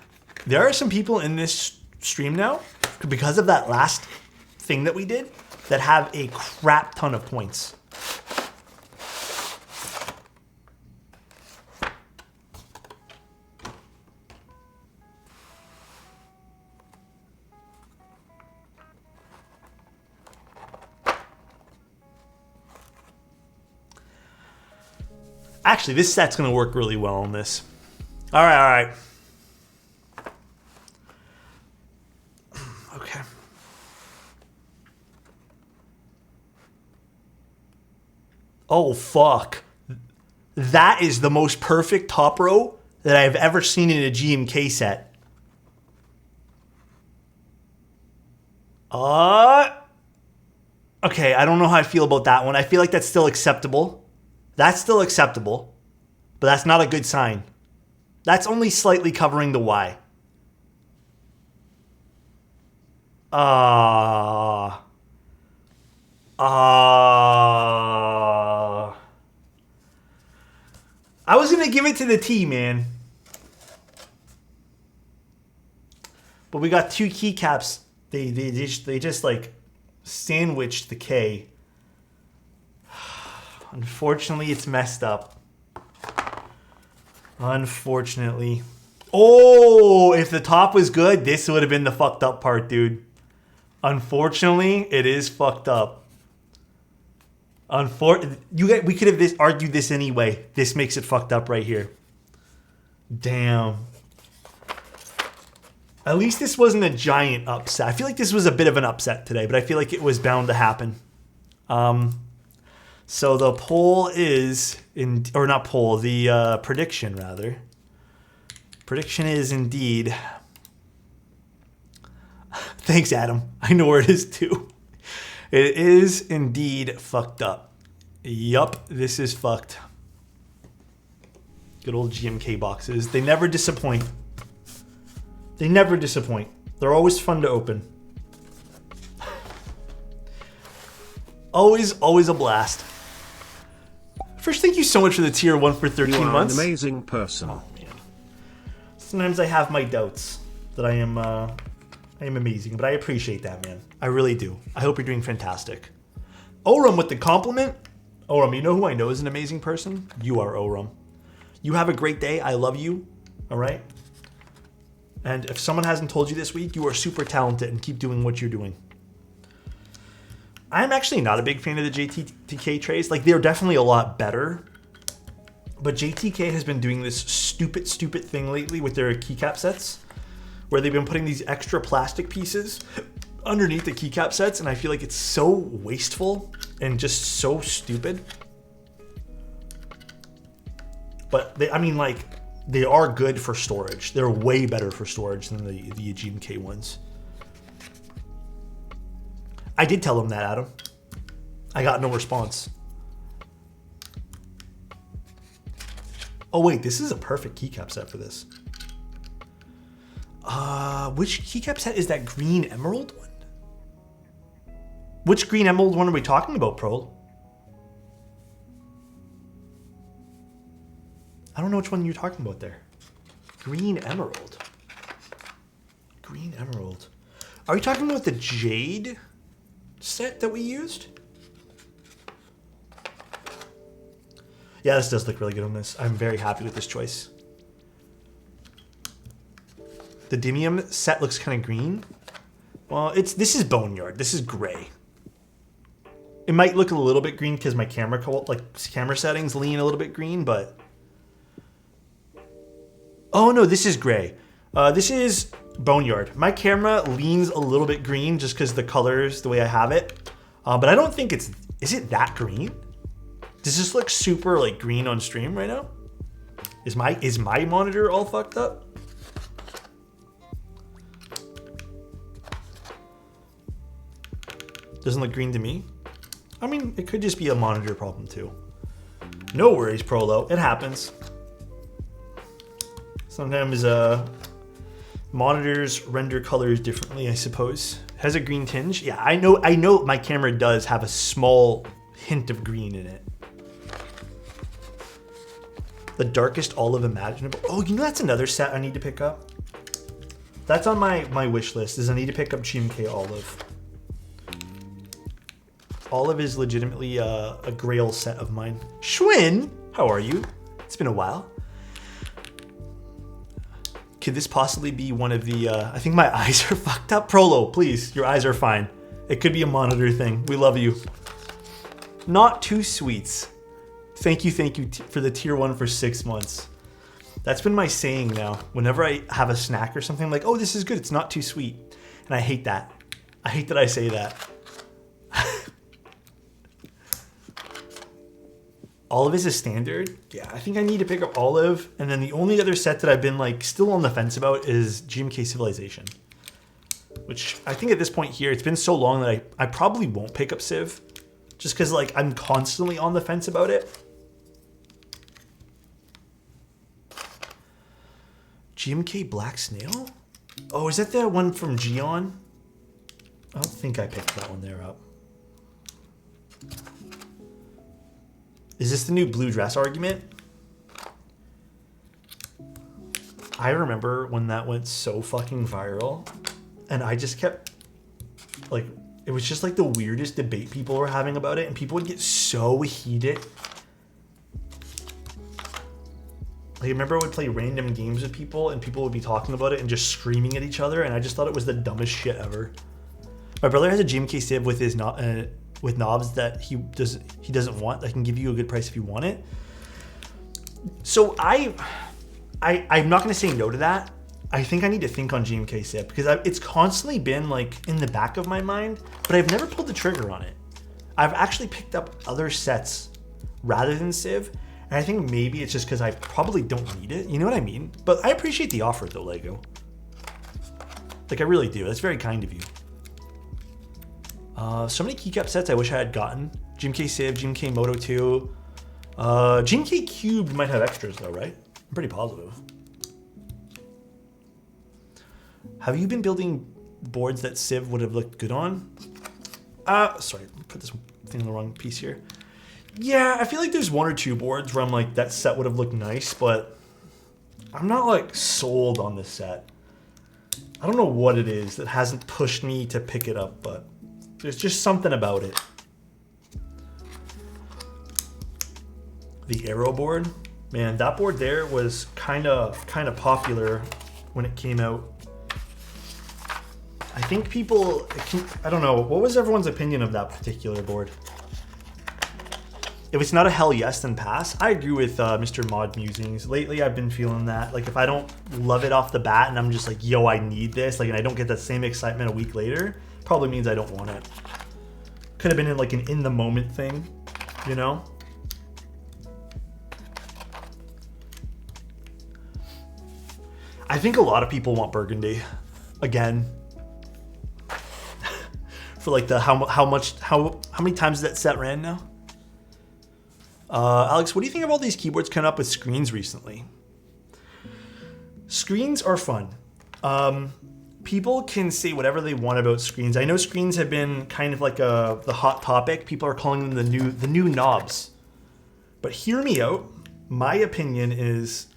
There are some people in this stream now, because of that last thing that we did, that have a crap ton of points. Actually, this set's going to work really well on this. All right. Okay. Oh, fuck. That is the most perfect top row that I've ever seen in a GMK set. Okay, I don't know how I feel about that one. I feel like that's still acceptable. That's still acceptable, but that's not a good sign. That's only slightly covering the Y. I was going to give it to the T, man. But we got 2 keycaps. They just like sandwiched the K. Unfortunately, it's messed up. Unfortunately. Oh, if the top was good, this would have been the fucked up part, dude. Unfortunately, it is fucked up. We could have argued this anyway. This makes it fucked up right here. Damn. At least this wasn't a giant upset. I feel like this was a bit of an upset today, but I feel like it was bound to happen. So the poll is or not poll, the prediction rather. Prediction is indeed. Thanks, Adam. I know where it is too. It is indeed fucked up. Yup, this is fucked. Good old GMK boxes. They never disappoint. They never disappoint. They're always fun to open. Always a blast. First, thank you so much for the tier 1 for 13 You are months. an amazing person. Oh, man. Sometimes I have my doubts that I am amazing, but I appreciate that, man. I really do. I hope you're doing fantastic. Oram with the compliment. Oram, you know who I know is an amazing person? You are, Oram. You have a great day. I love you. All right? And if someone hasn't told you this week, you are super talented and keep doing what you're doing. I'm actually not a big fan of the JTK trays. Like, they're definitely a lot better. But JTK has been doing this stupid thing lately with their keycap sets, where they've been putting these extra plastic pieces underneath the keycap sets, and I feel like it's so wasteful and just so stupid. But they are good for storage. They're way better for storage than the GMK ones. I did tell him that, Adam. I got no response. Oh wait, this is a perfect keycap set for this. Which keycap set is that green emerald one? Which green emerald one are we talking about, Pro? I don't know which one you're talking about there. Green emerald. Green emerald. Are you talking about the jade set that we used? Yeah, this does look really good on this. I'm very happy with this choice. The Dimium set looks kind of green. Well, this is boneyard. This is gray. It might look a little bit green because my camera settings lean a little bit green, but oh no, this is gray. This is boneyard. My camera leans a little bit green just because the colors, the way I have it. But I don't think is it that green? Does this look super like green on stream right now? Is my monitor all fucked up? Doesn't look green to me. I mean, it could just be a monitor problem too. No worries, Prolo. It happens. Sometimes monitors render colors differently, I suppose. Has a green tinge. Yeah, I know my camera does have a small hint of green in it. The darkest olive imaginable. Oh, you know that's another set I need to pick up. That's on my wish list, is I need to pick up GMK olive. Olive is legitimately a grail set of mine. Schwinn, how are you? It's been a while. Could this possibly be one of the, I think my eyes are fucked up. Prolo, please, your eyes are fine. It could be a monitor thing. We love you. Not too sweets. Thank you for the tier 1 for 6 months. That's been my saying now. Whenever I have a snack or something, I'm like, oh, this is good. It's not too sweet. And I hate that. I hate that I say that. Olive is a standard. Yeah, I think I need to pick up Olive. And then the only other set that I've been like still on the fence about is GMK Civilization. Which I think at this point here, it's been so long that I probably won't pick up Civ. Just because like I'm constantly on the fence about it. GMK Black Snail? Oh, is that the one from Gion? I don't think I picked that one there up. Is this the new blue dress argument? I remember when that went so fucking viral, and I just kept, like, it was just like the weirdest debate people were having about it, and people would get so heated. Like, I remember I would play random games with people, and people would be talking about it and just screaming at each other, and I just thought it was the dumbest shit ever. My brother has a GMK Civ with his with knobs that he doesn't want. I can give you a good price if you want it. So I'm not going to say no to that. I think I need to think on GMK Civ because it's constantly been like in the back of my mind, but I've never pulled the trigger on it. I've actually picked up other sets rather than Civ, and I think maybe it's just because I probably don't need it. You know what I mean? But I appreciate the offer though, Lego. Like I really do. That's very kind of you. So many keycap sets I wish I had gotten. GMK Civ, GMK Moto 2. GMK Cubed might have extras though, right? I'm pretty positive. Have you been building boards that Civ would have looked good on? Sorry, put this thing in the wrong piece here. Yeah, I feel like there's one or two boards where I'm like, that set would have looked nice, but I'm not like sold on this set. I don't know what it is that hasn't pushed me to pick it up, but there's just something about it. The Arrow board, man, that board there was kind of popular when it came out. I think people, I don't know, what was everyone's opinion of that particular board? If it's not a hell yes, then pass. I agree with Mr. Mod Musings. Lately, I've been feeling that. Like, if I don't love it off the bat and I'm just like, yo, I need this, like, and I don't get that same excitement a week later, probably means I don't want it. Could have been in like an in-the-moment thing, you know? I think a lot of people want Burgundy. Again. For like the how many times that set ran now? Alex, what do you think of all these keyboards coming up with screens recently? Screens are fun. People can say whatever they want about screens. I know screens have been kind of like the hot topic. People are calling them the new knobs. But hear me out. My opinion is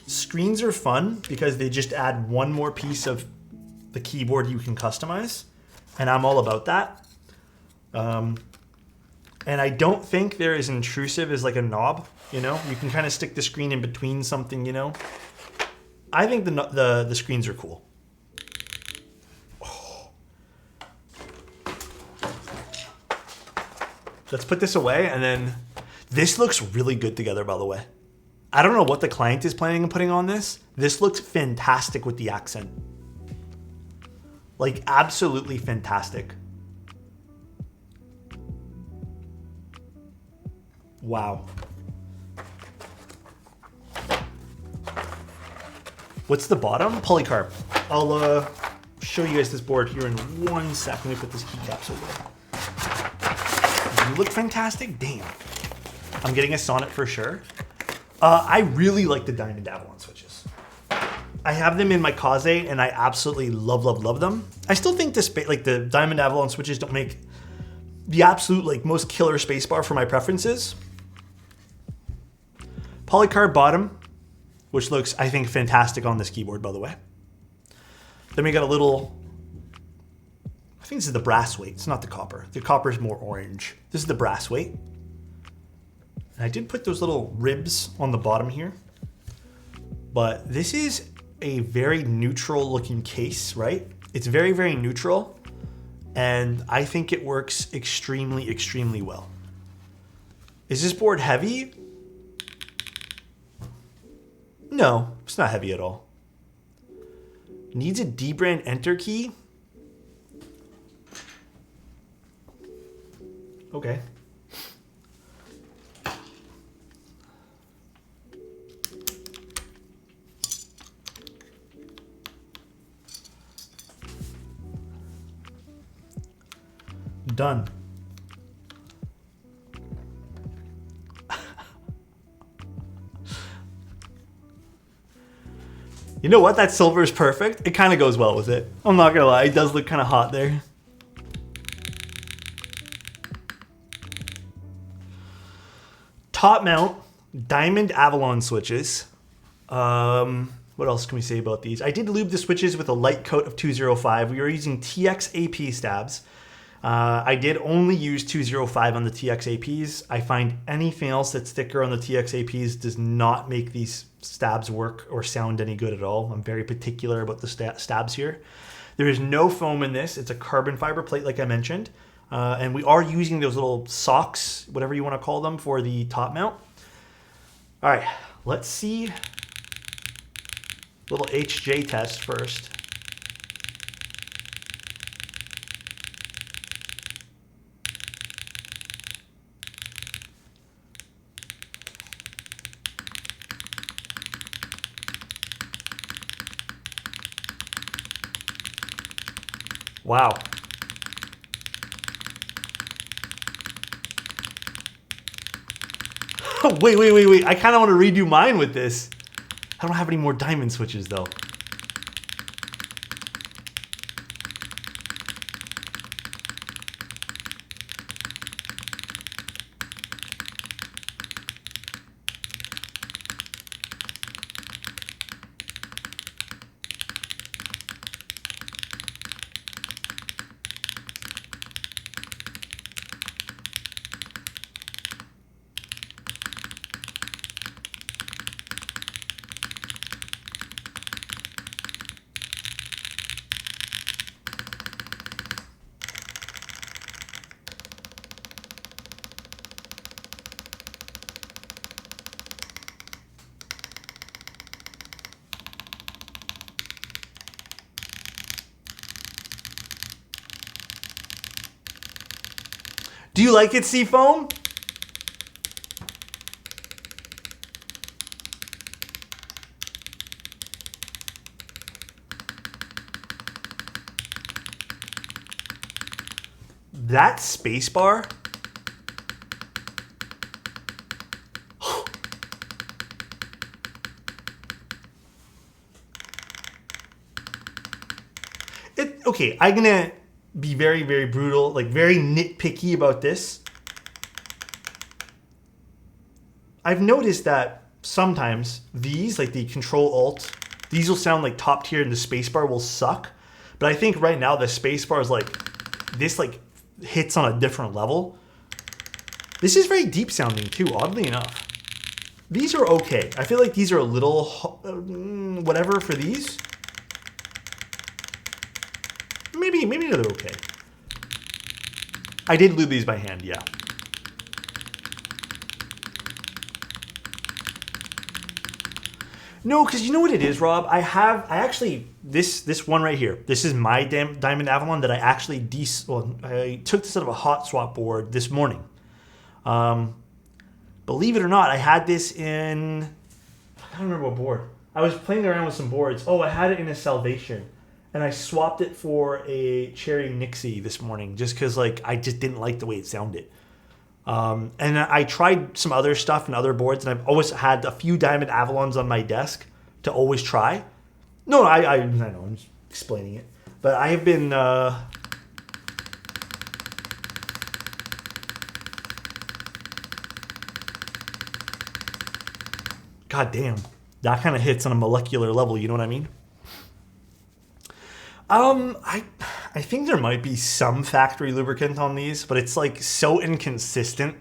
screens are fun because they just add one more piece of the keyboard you can customize. And I'm all about that. And I don't think they're as intrusive as like a knob, you know? You can kind of stick the screen in between something, you know? I think the screens are cool. Oh. Let's put this away, and then this looks really good together, by the way. I don't know what the client is planning on putting on this. This looks fantastic with the accent. Like, absolutely fantastic. Wow. What's the bottom? Polycarb. I'll show you guys this board here in 1 sec. Let me put this keycaps away. You look fantastic. Damn. I'm getting a Sonnet for sure. I really like the Diamond Avalon switches. I have them in my Kaze, and I absolutely love them. I still think the Diamond Avalon switches don't make the absolute like most killer spacebar for my preferences. Polycarb bottom, which looks, I think, fantastic on this keyboard, by the way. Then we got a little, I think this is the brass weight. It's not the copper. The copper is more orange. This is the brass weight. And I did put those little ribs on the bottom here. But this is a very neutral looking case, right? It's very, very neutral. And I think it works extremely, extremely well. Is this board heavy? No, it's not heavy at all. Needs a D-brand enter key? Okay. Done. You know what? That silver is perfect. It kind of goes well with it. I'm not gonna lie. It does look kind of hot there. Top mount, Diamond Avalon switches. What else can we say about these? I did lube the switches with a light coat of 205. We were using TX AP stabs. I did only use 205 on the TX APs. I find anything else that's thicker on the TX APs does not make these stabs work or sound any good at all. I'm very particular about the stabs here. There is no foam in this. It's a carbon fiber plate like I mentioned. And we are using those little socks, whatever you want to call them, for the top mount. All right, let's see. Little HJ test first. Wow. Wait. I kind of want to redo mine with this. I don't have any more diamond switches though. Do you like it, Seafoam? That spacebar? Okay, I'm gonna be very, very brutal, like very nitpicky about this. I've noticed that sometimes these, like the Control-Alt, these will sound like top tier and the spacebar will suck. But I think right now the spacebar is like, this like hits on a different level. This is very deep sounding too, oddly enough. These are okay. I feel like these are a little whatever for these. Maybe they're okay. I did lube these by hand, yeah. No, because you know what it is, Rob? I actually, this one right here, this is my Diamond Avalon that I actually, I took this out of a hot swap board this morning. Believe it or not, I had this in, I don't remember what board. I was playing around with some boards. Oh, I had it in a Salvation. And I swapped it for a Cherry Nixie this morning just because like I just didn't like the way it sounded. And I tried some other stuff and other boards, and I've always had a few Diamond Avalons on my desk to always try. No, I know, I'm just explaining it. But I have been... God damn. That kind of hits on a molecular level, you know what I mean? I think there might be some factory lubricant on these, but it's like so inconsistent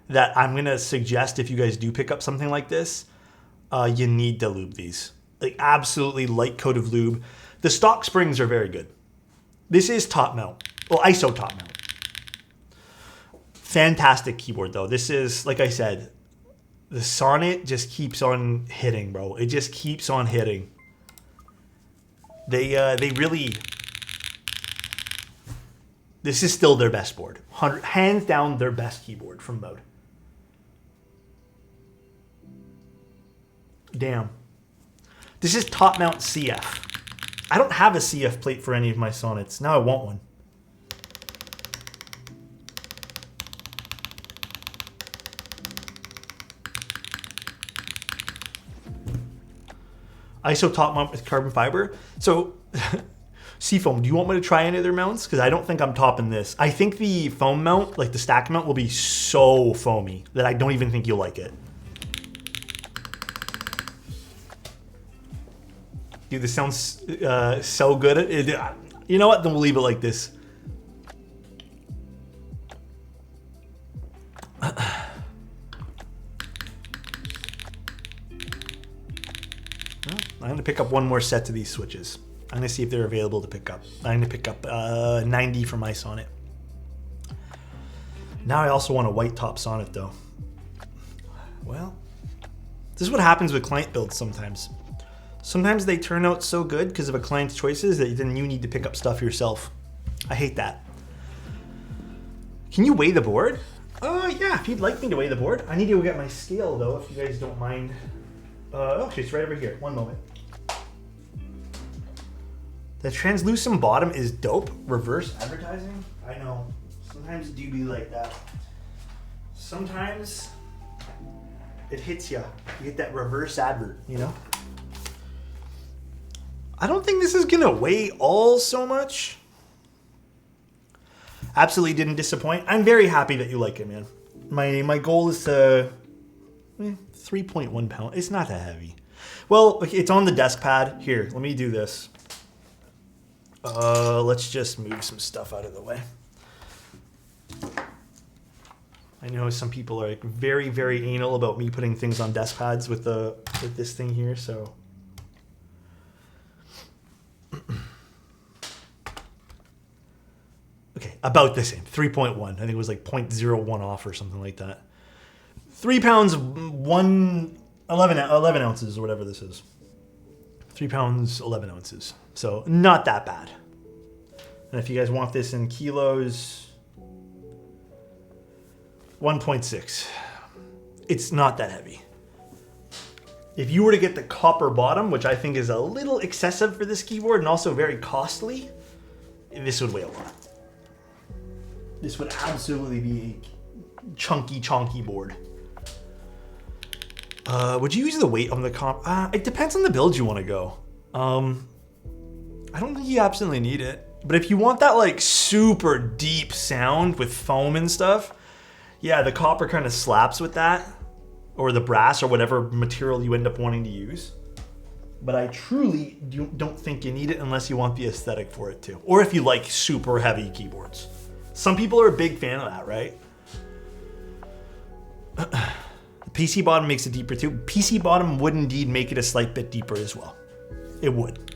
that I'm going to suggest if you guys do pick up something like this, you need to lube these. Like absolutely light coat of lube. The stock springs are very good. This is top mount. Well, ISO top mount. Fantastic keyboard though. This is, like I said, the Sonnet just keeps on hitting, bro. It just keeps on hitting. They really... This is still their best board. Hands down their best keyboard from Mode. Damn. This is top mount CF. I don't have a CF plate for any of my Sonnets. Now I want one. ISO top mount with carbon fiber. So, Seafoam, do you want me to try any other mounts? Because I don't think I'm topping this. I think the foam mount, like the stack mount, will be so foamy that I don't even think you'll like it. Dude, this sounds so good. You know what? Then we'll leave it like this. I'm going to pick up one more set of these switches. I'm going to see if they're available to pick up. I'm going to pick up 90 for my Sonnet. Now I also want a white top Sonnet though. Well, this is what happens with client builds sometimes. Sometimes they turn out so good because of a client's choices that then you need to pick up stuff yourself. I hate that. Can you weigh the board? Yeah, if you'd like me to weigh the board. I need to go get my scale though, if you guys don't mind. Oh, actually, it's right over here. One moment. The translucent bottom is dope. Reverse advertising? I know. Sometimes it do be like that. Sometimes it hits you. You get that reverse advert, you know? I don't think this is gonna weigh all so much. Absolutely didn't disappoint. I'm very happy that you like it, man. My goal is to 3.1 pound. It's not that heavy. Well, it's on the desk pad. Here, let me do this. Let's just move some stuff out of the way. I know some people are like very, very anal about me putting things on desk pads with this thing here, so. Okay, about the same. 3.1. I think it was like 0.01 off or something like that. 3 pounds, 11 ounces or whatever this is. 3 pounds, 11 ounces. So not that bad. And if you guys want this in kilos, 1.6. It's not that heavy. If you were to get the copper bottom, which I think is a little excessive for this keyboard and also very costly, this would weigh a lot. This would absolutely be a chunky board. Would you use the weight on the comp? It depends on the build you want to go. I don't think you absolutely need it. But if you want that like super deep sound with foam and stuff, yeah, the copper kind of slaps with that. Or the brass or whatever material you end up wanting to use. But I truly don't think you need it unless you want the aesthetic for it too. Or if you like super heavy keyboards. Some people are a big fan of that, right? The PC bottom makes it deeper too. PC bottom would indeed make it a slight bit deeper as well. It would.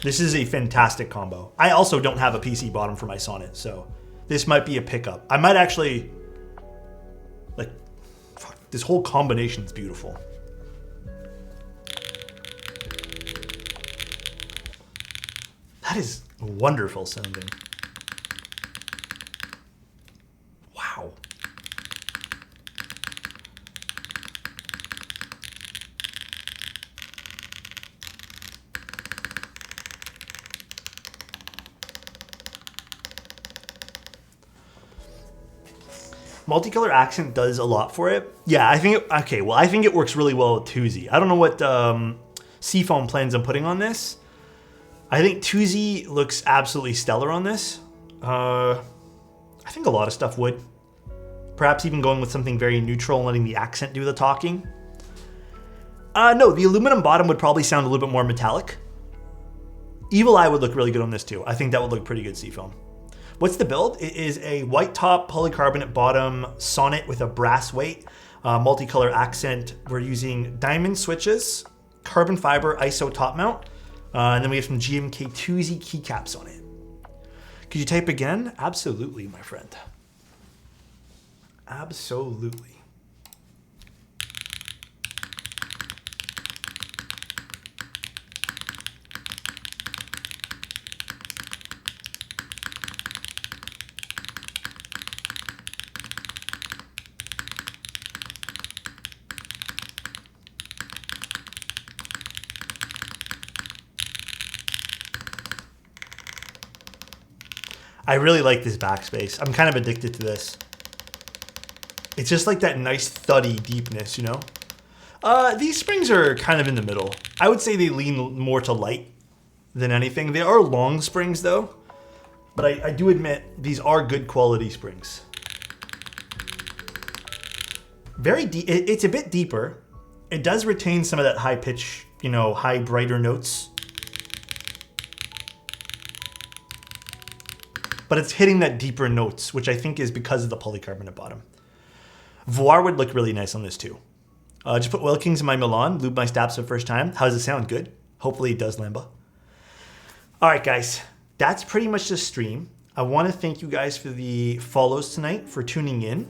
This is a fantastic combo. I also don't have a PC bottom for my Sonnet, so this might be a pickup. I might actually, like, fuck, this whole combination is beautiful. That is wonderful sounding. Wow. Multicolor accent does a lot for it. Yeah, I think it works really well with Tuzi. I don't know what Seafoam plans on putting on this. I think Tuzi looks absolutely stellar on this. I think a lot of stuff would. Perhaps even going with something very neutral and letting the accent do the talking. No, the aluminum bottom would probably sound a little bit more metallic. Evil Eye would look really good on this too. I think that would look pretty good Seafoam. What's the build? It is a white top, polycarbonate bottom Sonnet with a brass weight, multicolor accent. We're using diamond switches, carbon fiber ISO top mount, and then we have some GMK Tuzi keycaps on it. Could you type again? Absolutely, my friend. Absolutely. I really like this backspace. I'm kind of addicted to this. It's just like that nice thuddy deepness, you know? These springs are kind of in the middle. I would say they lean more to light than anything. They are long springs though, but I do admit these are good quality springs. Very deep. It's a bit deeper. It does retain some of that high pitch, you know, high brighter notes. But it's hitting that deeper notes, which I think is because of the polycarbonate bottom. Voir would look really nice on this too. Just put Oil Kings in my Milan, lube my stabs for the first time. How does it sound? Good? Hopefully it does, Lamba. All right, guys, that's pretty much the stream. I want to thank you guys for the follows tonight, for tuning in.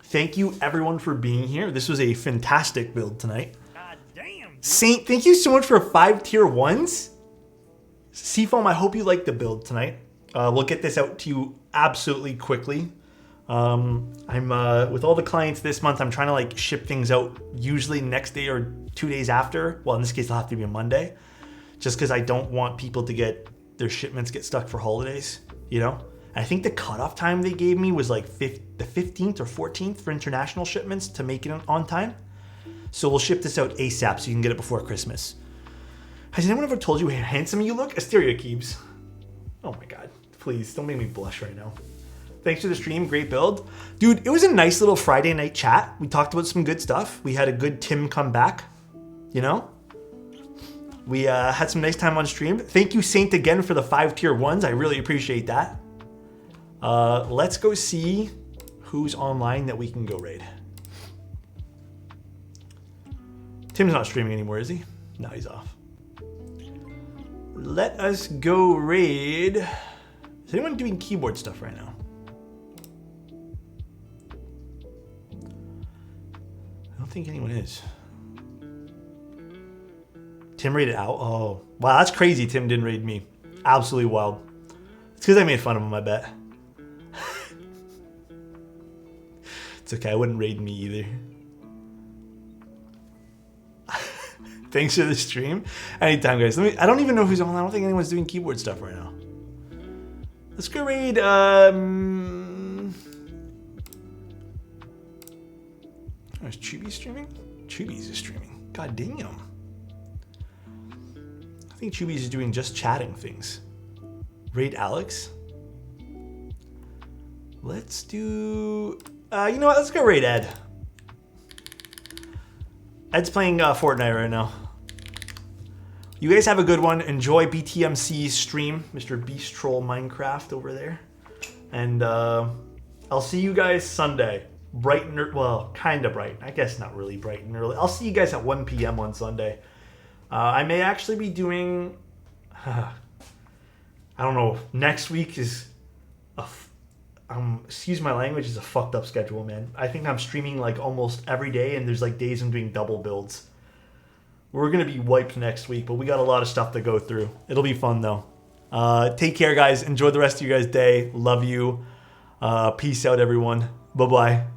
Thank you everyone for being here. This was a fantastic build tonight. God damn. Saint, thank you so much for 5 tier 1s. Seafoam, I hope you liked the build tonight. We'll get this out to you absolutely quickly. I'm with all the clients this month, I'm trying to like ship things out usually next day or 2 days after. Well, in this case, it'll have to be a Monday, just because I don't want people to get their shipments get stuck for holidays, you know? I think the cutoff time they gave me was like the 15th or 14th for international shipments to make it on time. So we'll ship this out ASAP so you can get it before Christmas. Has anyone ever told you how handsome you look? Asteria Keebs. Oh my God. Please, don't make me blush right now. Thanks for the stream. Great build. Dude, it was a nice little Friday night chat. We talked about some good stuff. We had a good Tim come back, you know? We had some nice time on stream. Thank you, Saint, again for the 5 tier 1s. I really appreciate that. Let's go see who's online that we can go raid. Tim's not streaming anymore, is he? No, he's off. Let us go raid. Is anyone doing keyboard stuff right now? I don't think anyone is. Tim raided out. Oh, wow, that's crazy. Tim didn't raid me. Absolutely wild. It's because I made fun of him, I bet. It's okay. I wouldn't raid me either. Thanks for the stream. Anytime, guys. I don't even know who's on. I don't think anyone's doing keyboard stuff right now. Let's go raid. Is Chibi streaming? Chibi's is streaming. God damn. I think Chibi's is doing just chatting things. Raid Alex. Let's do. You know what? Let's go raid Ed. Ed's playing Fortnite right now. You guys have a good one. Enjoy BTMC's stream, Mr. Beast Troll Minecraft over there. And I'll see you guys Sunday. Bright and well, kind of bright. I guess not really bright and early. I'll see you guys at 1 p.m. on Sunday. I may actually be doing... I don't know. Next week is... excuse my language, is a fucked up schedule, man. I think I'm streaming like almost every day, and there's like days I'm doing double builds. We're going to be wiped next week, but we got a lot of stuff to go through. It'll be fun, though. Take care, guys. Enjoy the rest of your guys' day. Love you. Peace out, everyone. Bye-bye.